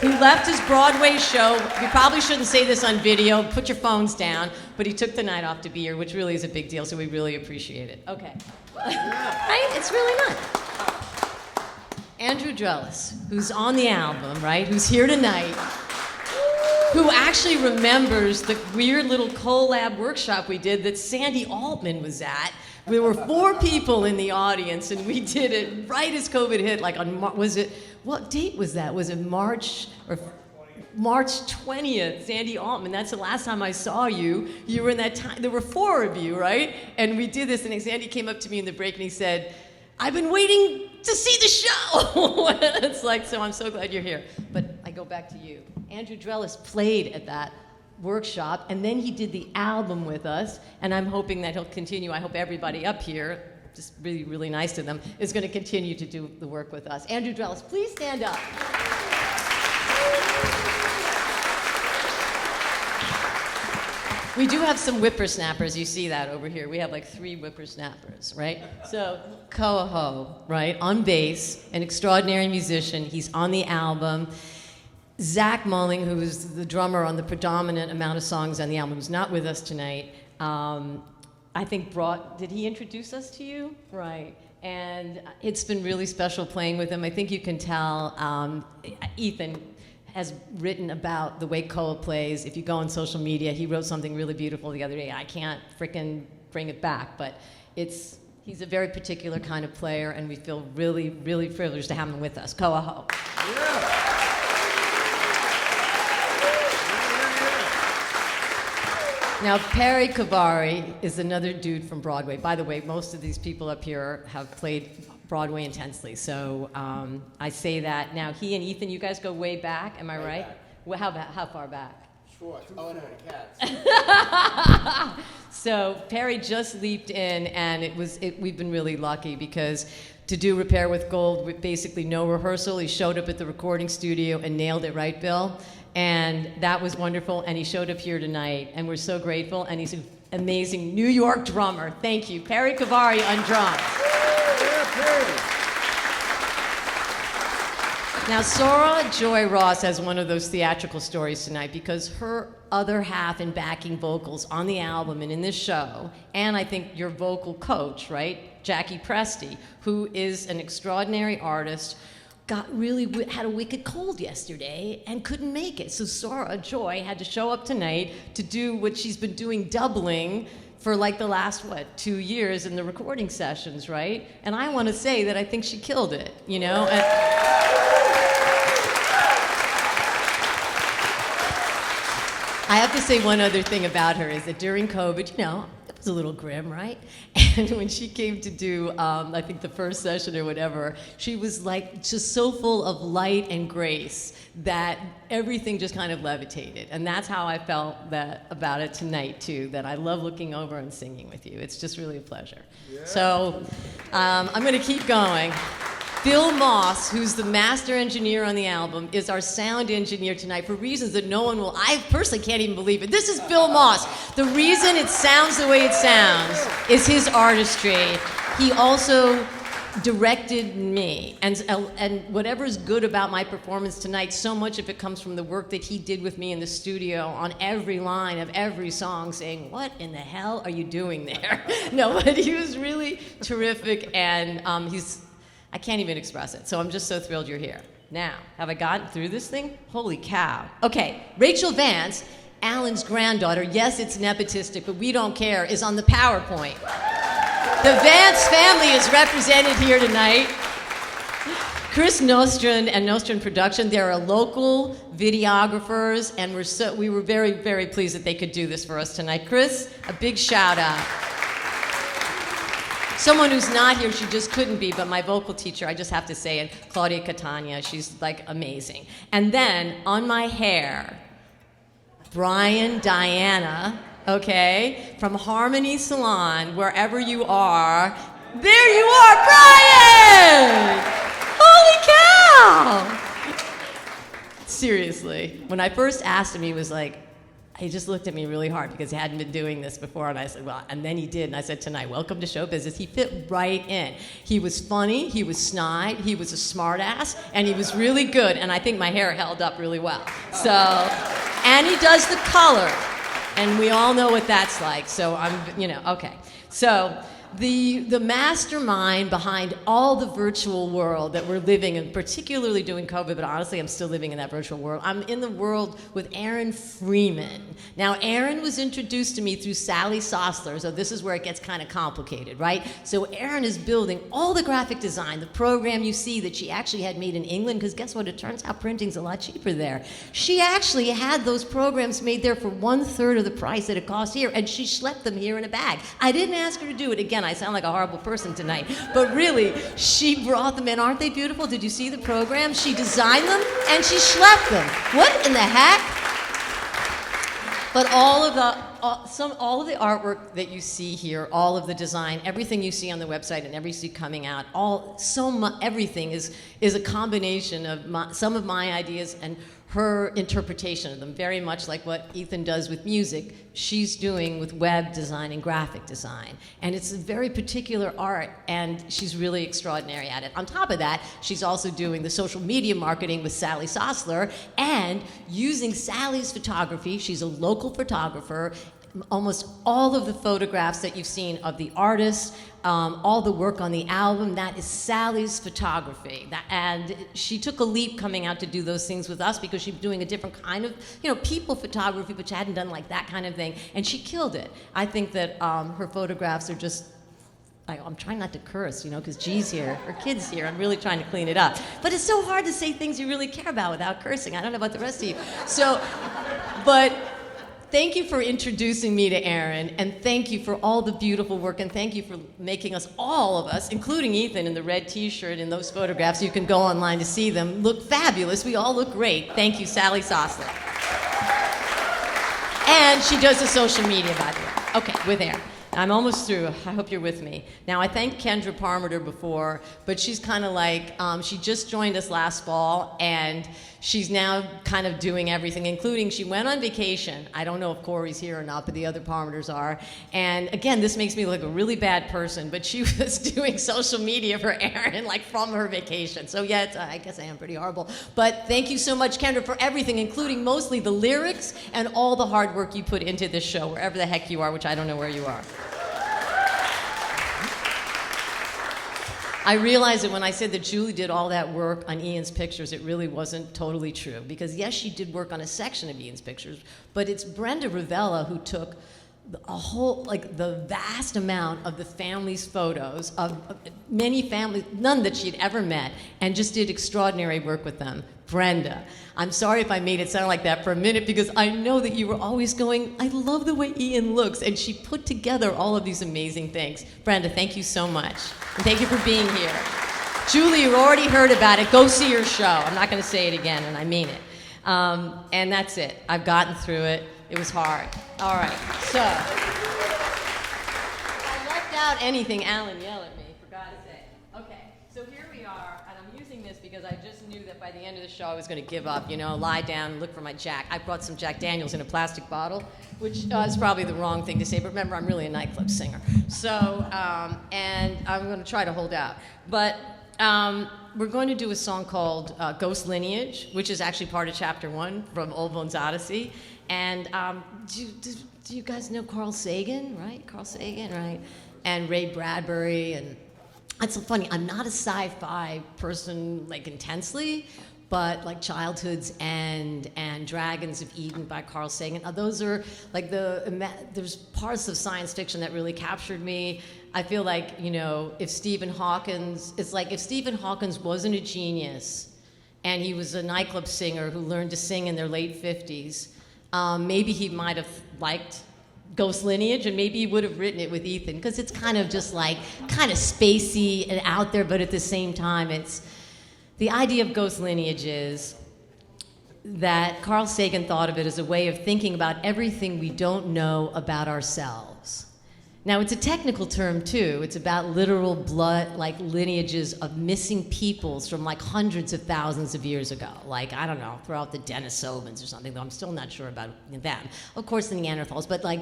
who left his Broadway show. We probably shouldn't say this on video. Put your phones down. But he took the night off to be here, which really is a big deal, so we really appreciate it. Okay. Right? It's really nice. Andrew Drelles, who's on the album, right? Who's here tonight. Who actually remembers the weird little collab workshop we did that Sandy Altman was at. There were 4 people in the audience, and we did it right as COVID hit, like on, what date was that? Was it March 20th, Sandy Altman. That's the last time I saw you. You were in that time, there were 4 of you, right? And we did this, and Sandy came up to me in the break, and he said, I've been waiting to see the show. It's like, so I'm so glad you're here. But I go back to you. Andrew Drelles played at that workshop, and then he did the album with us, and I'm hoping that he'll continue. I hope everybody up here, just really, really nice to them, is going to continue to do the work with us. Andrew Drelles, please stand up. We do have some whippersnappers. You see that over here. We have like 3 whippersnappers, right? So Koa Ho, right, on bass, an extraordinary musician. He's on the album. Zach Mulling, who is the drummer on the predominant amount of songs on the album, who's not with us tonight, I think did he introduce us to you? Right. And it's been really special playing with him. I think you can tell Ethan has written about the way Koa plays. If you go on social media, he wrote something really beautiful the other day. I can't frickin' bring it back, but he's a very particular kind of player, and we feel really, really privileged to have him with us. Koa Ho. Yeah. Now, Perry Cavari is another dude from Broadway. By the way, most of these people up here have played Broadway intensely, so I say that. Now, he and Ethan, you guys go way back, am I right? Well, how far back? Short. Oh, no, the cats. So Perry just leaped in, and we've been really lucky because to do Repair with Gold with basically no rehearsal, he showed up at the recording studio and nailed it, right, Bill? And that was wonderful, and he showed up here tonight, and we're so grateful, and he's an amazing New York drummer. Thank you. Perry Cavari on drums. Yeah, Perry. Now, Soara-Joye Ross has one of those theatrical stories tonight because her other half and backing vocals on the album and in this show, and I think your vocal coach, right, Jackie Presti, who is an extraordinary artist had a wicked cold yesterday and couldn't make it. So Soara-Joye had to show up tonight to do what she's been doing, doubling for like the last, 2 years in the recording sessions, right? And I want to say that I think she killed it, you know? I have to say one other thing about her is that during COVID, you know, it was a little grim, right? And when she came to do, I think the first session or whatever, she was like just so full of light and grace that everything just kind of levitated. And that's how I felt about it tonight too, that I love looking over and singing with you. It's just really a pleasure. Yeah. So I'm gonna keep going. Bill Moss, who's the master engineer on the album, is our sound engineer tonight for reasons that no one will. I personally can't even believe it. This is Bill Moss. The reason it sounds the way it sounds is his artistry. He also directed me, and whatever's good about my performance tonight, so much of it comes from the work that he did with me in the studio on every line of every song, saying, "What in the hell are you doing there?" No, but he was really terrific, and I can't even express it. So I'm just so thrilled you're here. Now, have I gotten through this thing? Holy cow. Okay, Rachel Vance, Alan's granddaughter, yes, it's nepotistic, but we don't care, is on the PowerPoint. The Vance family is represented here tonight. Chris Nostran and Nostran Production, they're local videographers, and we were very, very pleased that they could do this for us tonight. Chris, a big shout out. Someone who's not here, she just couldn't be, but my vocal teacher, I just have to say, and Claudia Catania, she's like amazing. And then on my hair, Brian Diana, okay, from Harmony Salon, wherever you are. There you are, Brian! Holy cow! Seriously, when I first asked him, he was like, he just looked at me really hard because he hadn't been doing this before, and I said, well, and then he did, and I said, tonight, welcome to show business. He fit right in. He was funny, he was snide, he was a smart ass, and he was really good, and I think my hair held up really well. So, and he does the color, and we all know what that's like, so okay. So, the mastermind behind all the virtual world that we're living in, particularly during COVID, but honestly, I'm still living in that virtual world. I'm in the world with Aaron Freeman. Now, Aaron was introduced to me through Sally Sossler, so this is where it gets kind of complicated, right? So Aaron is building all the graphic design, the program you see that she actually had made in England, because guess what? It turns out printing's a lot cheaper there. She actually had those programs made there for 1/3 of the price that it cost here, and she schlepped them here in a bag. I didn't ask her to do it. Again, I sound like a horrible person tonight, but really, she brought them in. Aren't they beautiful? Did you see the program? She designed them and she schlepped them. What in the heck? But all of the artwork that you see here, all of the design, everything you see on the website and everything coming out, everything is a combination of some of my ideas and her interpretation of them, very much like what Ethan does with music, she's doing with web design and graphic design. And it's a very particular art, and she's really extraordinary at it. On top of that, she's also doing the social media marketing with Sally Sossler, and using Sally's photography. She's a local photographer. Almost all of the photographs that you've seen of the artists, all the work on the album, that is Sally's photography. And she took a leap coming out to do those things with us because she's doing a different kind of, people photography, which hadn't done like that kind of thing, and she killed it. I think that her photographs are just, I'm trying not to curse, because G's here, her kid's here. I'm really trying to clean it up. But it's so hard to say things you really care about without cursing. I don't know about the rest of you. But thank you for introducing me to Aaron, and thank you for all the beautiful work, and thank you for making us, all of us, including Ethan in the red t-shirt in those photographs, you can go online to see them, look fabulous. We all look great. Thank you, Sally Sossler. And she does the social media, by the way. Okay, we're there. I'm almost through. I hope you're with me. Now, I thanked Kendra Parmenter before, but she's kind of like, she just joined us last fall, and she's now kind of doing everything, including she went on vacation. I don't know if Corey's here or not, but the other Parmenters are. And again, this makes me look like a really bad person, but she was doing social media for Aaron, like from her vacation. So yeah, I guess I am pretty horrible. But thank you so much, Kendra, for everything, including mostly the lyrics and all the hard work you put into this show, wherever the heck you are, which I don't know where you are. I realized that when I said that Julie did all that work on Ian's pictures, it really wasn't totally true. Because yes, she did work on a section of Ian's pictures, but it's Brenda Ravella who took a whole, like the vast amount of the family's photos of many families, none that she'd ever met, and just did extraordinary work with them. Brenda, I'm sorry if I made it sound like that for a minute, because I know that you were always going, I love the way Ian looks, and she put together all of these amazing things. Brenda, thank you so much, and thank you for being here. Julie, you already heard about it. Go see her show. I'm not going to say it again, and I mean it. And that's it. I've gotten through it. It was hard. All right, so if I left out anything, Alan, yell at me, for God's sake. Okay, so here we are, and I'm using this because I just knew that by the end of the show I was going to give up, you know, lie down and look for my Jack. I brought some Jack Daniels in a plastic bottle, which is probably the wrong thing to say, but remember, I'm really a nightclub singer. So, and I'm going to try to hold out. But we're going to do a song called Ghost Lineage, which is actually part of Chapter 1 from Old Bones Odyssey. And do you guys know Carl Sagan, right? Carl Sagan, right? And Ray Bradbury. And it's so funny, I'm not a sci-fi person, like, intensely, but like Childhood's End and Dragons of Eden by Carl Sagan, those are like there's parts of science fiction that really captured me. I feel like, you know, if Stephen Hawkins wasn't a genius and he was a nightclub singer who learned to sing in their late 50s, maybe he might have liked Ghost Lineage, and maybe he would have written it with Ethan, because it's kind of just like, kind of spacey and out there, but at the same time, it's, the idea of Ghost Lineage is that Carl Sagan thought of it as a way of thinking about everything we don't know about ourselves. Now, it's a technical term, too. It's about literal blood, like lineages of missing peoples from like hundreds of thousands of years ago. Like, I don't know, throw out the Denisovans or something, though I'm still not sure about them. Of course, the Neanderthals, but like,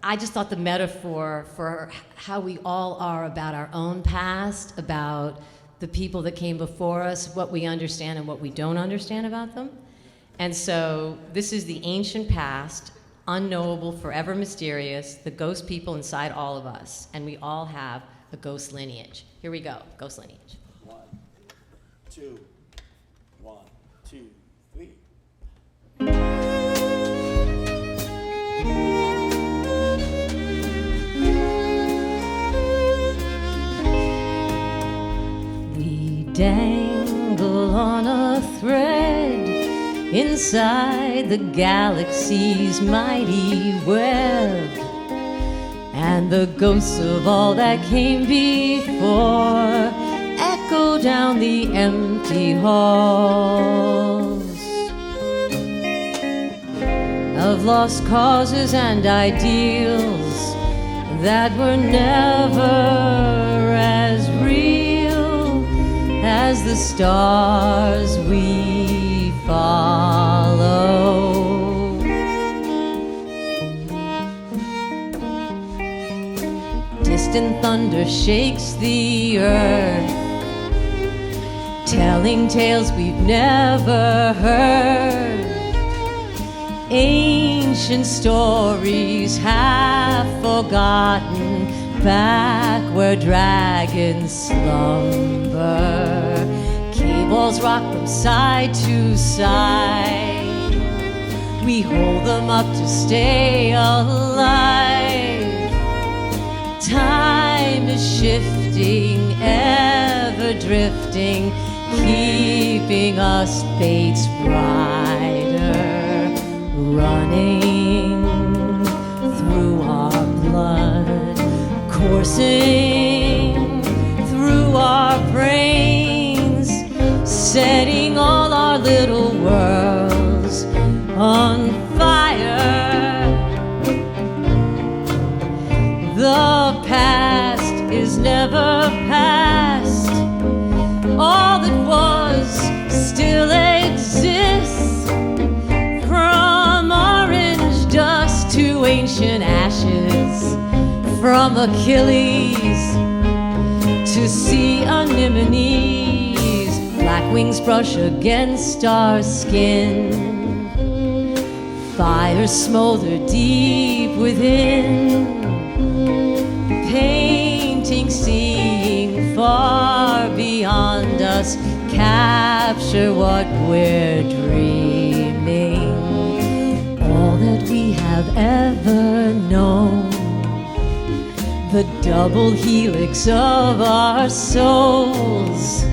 I just thought the metaphor for how we all are about our own past, about the people that came before us, what we understand and what we don't understand about them. And so this is the ancient past, unknowable, forever mysterious, the ghost people inside all of us. And we all have a ghost lineage. Here we go, ghost lineage. 1, 2, 1, 2, 3. We dangle on a thread inside the galaxy's mighty web, and the ghosts of all that came before echo down the empty halls of lost causes and ideals that were never as real as the stars we follow. Distant thunder shakes the earth, telling tales we've never heard, ancient stories half forgotten, back where dragons slumber. Cave walls rock from side to side, we hold them up to stay alive. Time is shifting, ever drifting, keeping us fates brighter, running through our blood, coursing through our brains, setting all our little worlds on fire. The past is never past. All that was still exists. From orange dust to ancient ashes, from Achilles to sea anemones, black wings brush against our skin. Fires smolder deep within, painting seeing far beyond us, capture what we're dreaming. All that we have ever known, the double helix of our souls.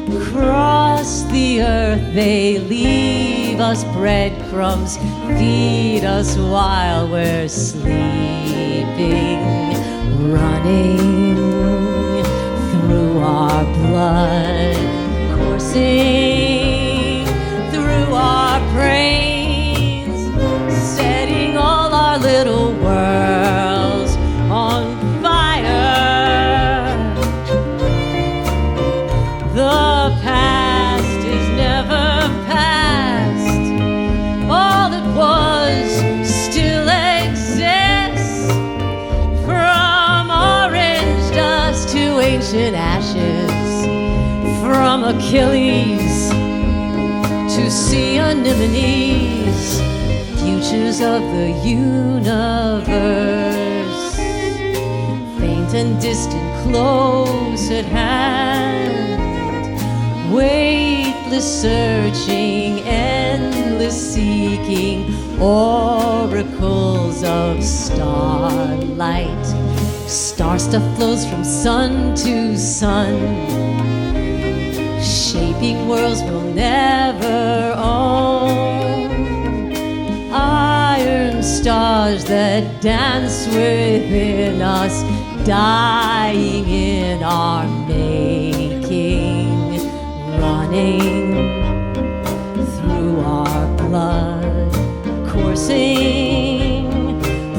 Across the earth they leave us breadcrumbs, feed us while we're sleeping, running through our blood, coursing through our brains, setting all our little worlds on fire. The past is never past. All that was still exists. From orange dust to ancient ashes, from Achilles to sea anemones, futures of the universe, faint and distant, close at hand, weightless searching, endless seeking, oracles of starlight. Star stuff flows from sun to sun, shaping worlds we'll never own. Iron stars that dance within us, dying in our making, running through our blood, coursing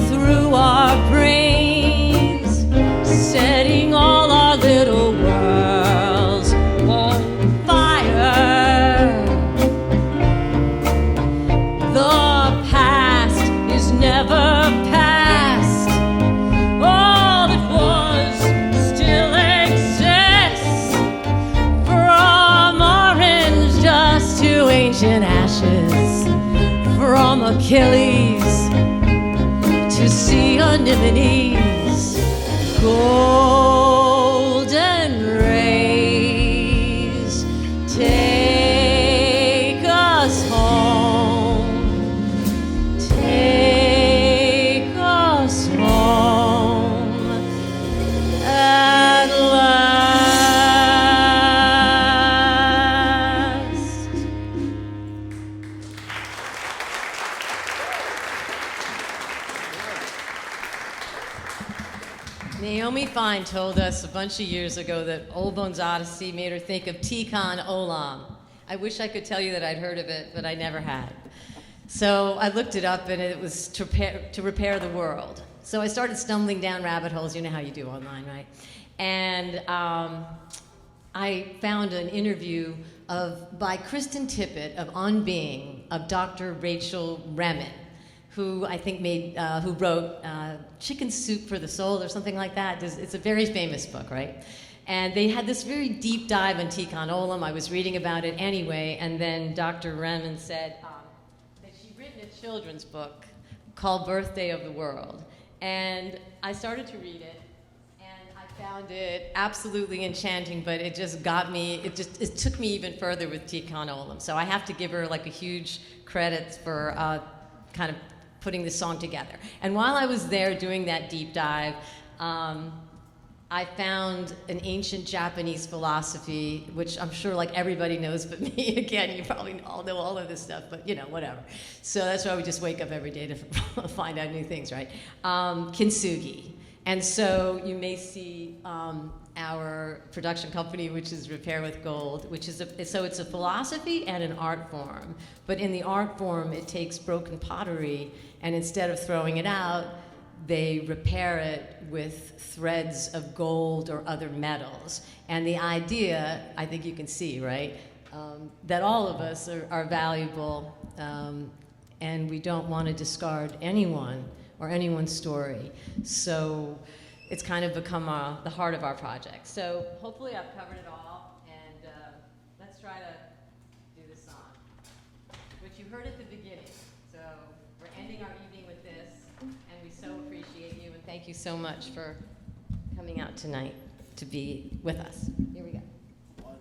through our brains, setting all our little worlds on fire. The past is never past. All that was still exists. From orange dust to ancient ashes, from Achilles to sea anemones, golden rays take us home, take us home at last. Naomi Fein told us a bunch of years ago that Old Bones Odyssey made her think of Tikkun Olam. I wish I could tell you that I'd heard of it, but I never had. So I looked it up, and it was to repair the world. So I started stumbling down rabbit holes. You know how you do online, right? And I found an interview by Kristen Tippett of On Being, of Dr. Rachel Remen, who I think who wrote Chicken Soup for the Soul or something like that. It's a very famous book, right? And they had this very deep dive on Tikkun Olam. I was reading about it anyway, and then Dr. Remen said that she'd written a children's book called Birthday of the World. And I started to read it, and I found it absolutely enchanting, but it just got me, it took me even further with Tikkun Olam. So I have to give her like a huge credit for kind of putting this song together. And while I was there doing that deep dive, I found an ancient Japanese philosophy, which I'm sure like everybody knows but me. Again, you probably all know all of this stuff, but you know, whatever. So that's why we just wake up every day to find out new things, right? Kintsugi. And so you may see our production company, which is Repair with Gold, which is so it's a philosophy and an art form. But in the art form, it takes broken pottery, and instead of throwing it out, they repair it with threads of gold or other metals. And the idea, I think you can see, right, that all of us are valuable, and we don't want to discard anyone or anyone's story. So it's kind of become the heart of our project. So hopefully I've covered it all, and let's try to do this song, which you heard at the beginning. So we're ending our evening with this, and we so appreciate you, and thank you so much for coming. coming out tonight to be with us. Here we go. 1,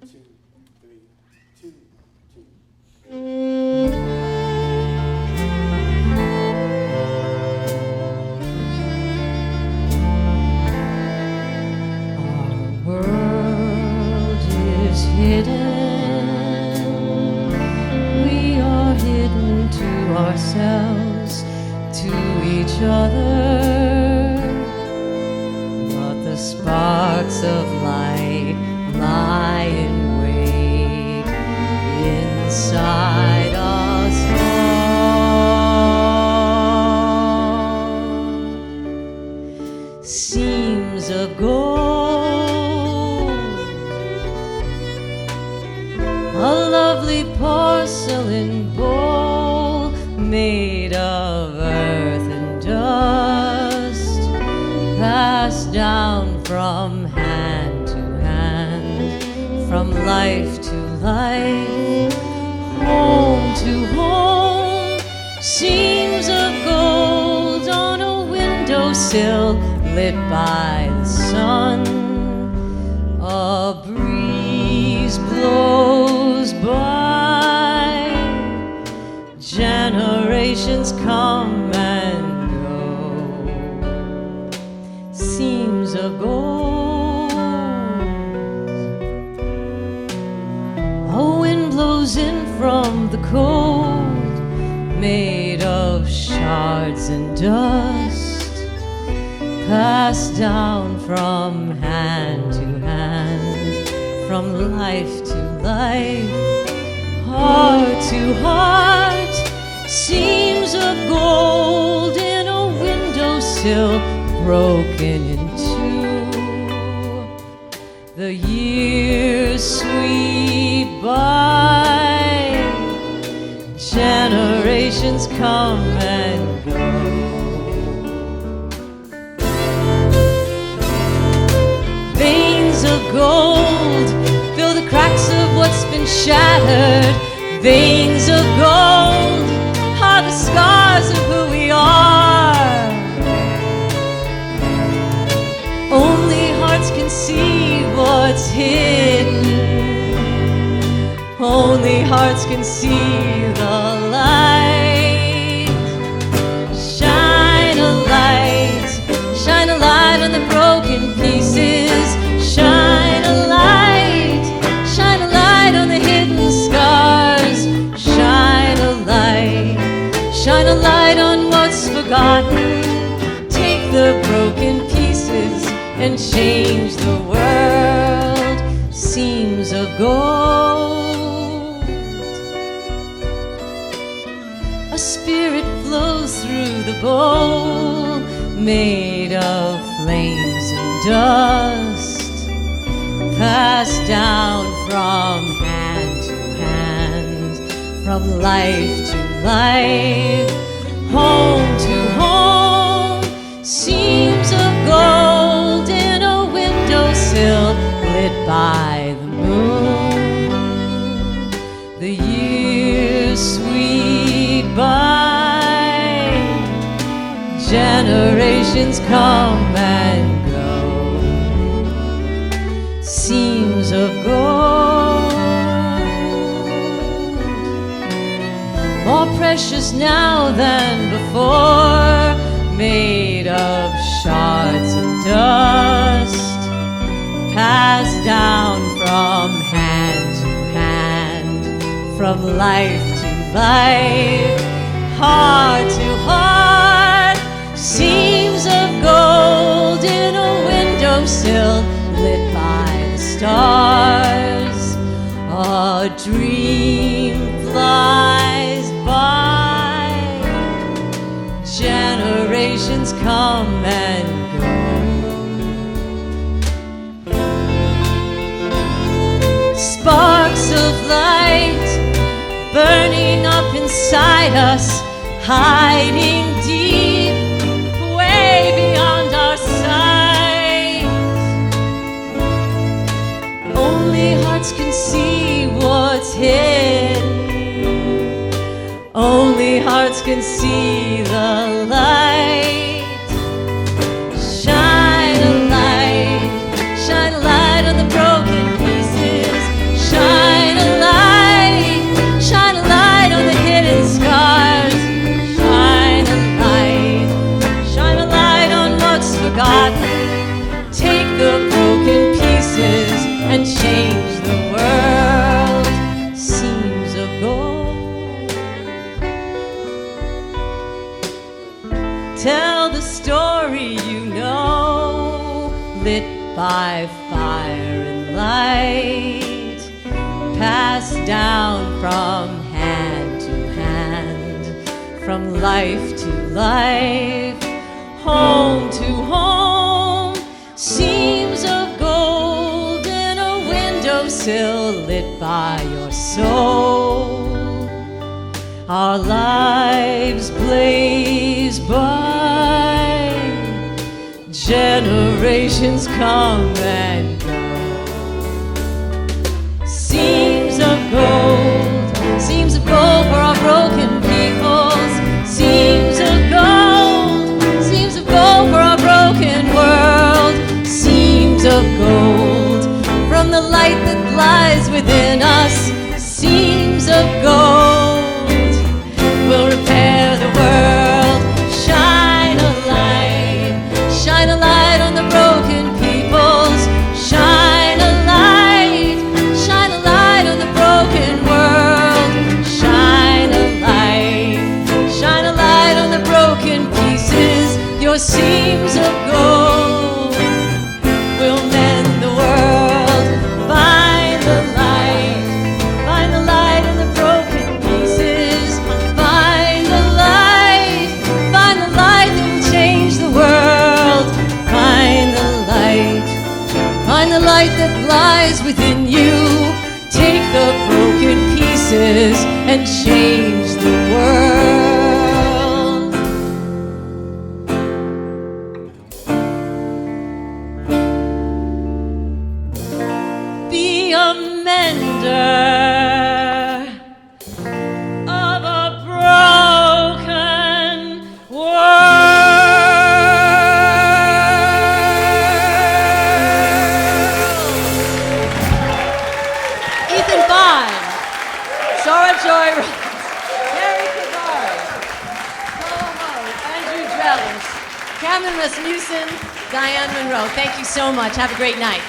2, 3, 2, 2. World is hidden. We are hidden to ourselves, to each other. But the sparks of light lie in wait inside us all. Seams of gold, a lovely porcelain bowl made of earth and dust, passed down from hand to hand, from life to life, home to home. Seams of gold on a windowsill lit by the sun. A breeze blows by, generations come and go. Seams of gold. A wind blows in from the cold, made of shards and dust, passed down from hand to hand, from life to life, heart to heart. Seams of gold in a windowsill broken in two. The years sweep by, generations come and go. Veins of gold fill the cracks of what's been shattered. Veins of gold are the scars of who we are. Only hearts can see what's hidden. Only hearts can see the light. Shine a light, shine a light on the broken pieces. Shine a light on the hidden scars. Shine a light on what's forgotten. Take the broken pieces and change the world. Seams of gold. A spirit flows through the bowl, made of flames and dust, passed down from hand to hand, from life to life, home to home. Seams of gold in a windowsill lit by the moon. The years sweep by, generations come and go. Seams of gold, more precious now than before, made of shards and dust, passed down from hand to hand, from life to life, heart to heart. Seams of gold in a windowsill lit by the stars. A dream flies by, generations come and go. Sparks of light burning up inside us, hiding deep, way beyond our sight. Only hearts can see what's hidden. Only hearts can see the light. Shine a light. tell the story you know, lit by fire and light, passed down from hand to hand, from life to life, home to home, seams of gold in a windowsill lit by your soul. Our lives blaze by, generations come and go. Seams of gold for our broken peoples. Seams of gold for our broken world. Seams of gold from the light that lies within us. Seams of gold will repair the world. Shine a light on the broken peoples. Shine a light on the broken world. Shine a light on the broken pieces. Your seams of gold will mend the world. Find the light on the broken pieces. Find the light that will change the world. Find the light that lies within you. Take the broken pieces and change the world. Be a mender of a broken world. Ethan Fein, Soara-Joye Ross, Cavari, Koa Ho, Drelles, Rasmussen, Diane Monroe. Thank you so much. Have a great night.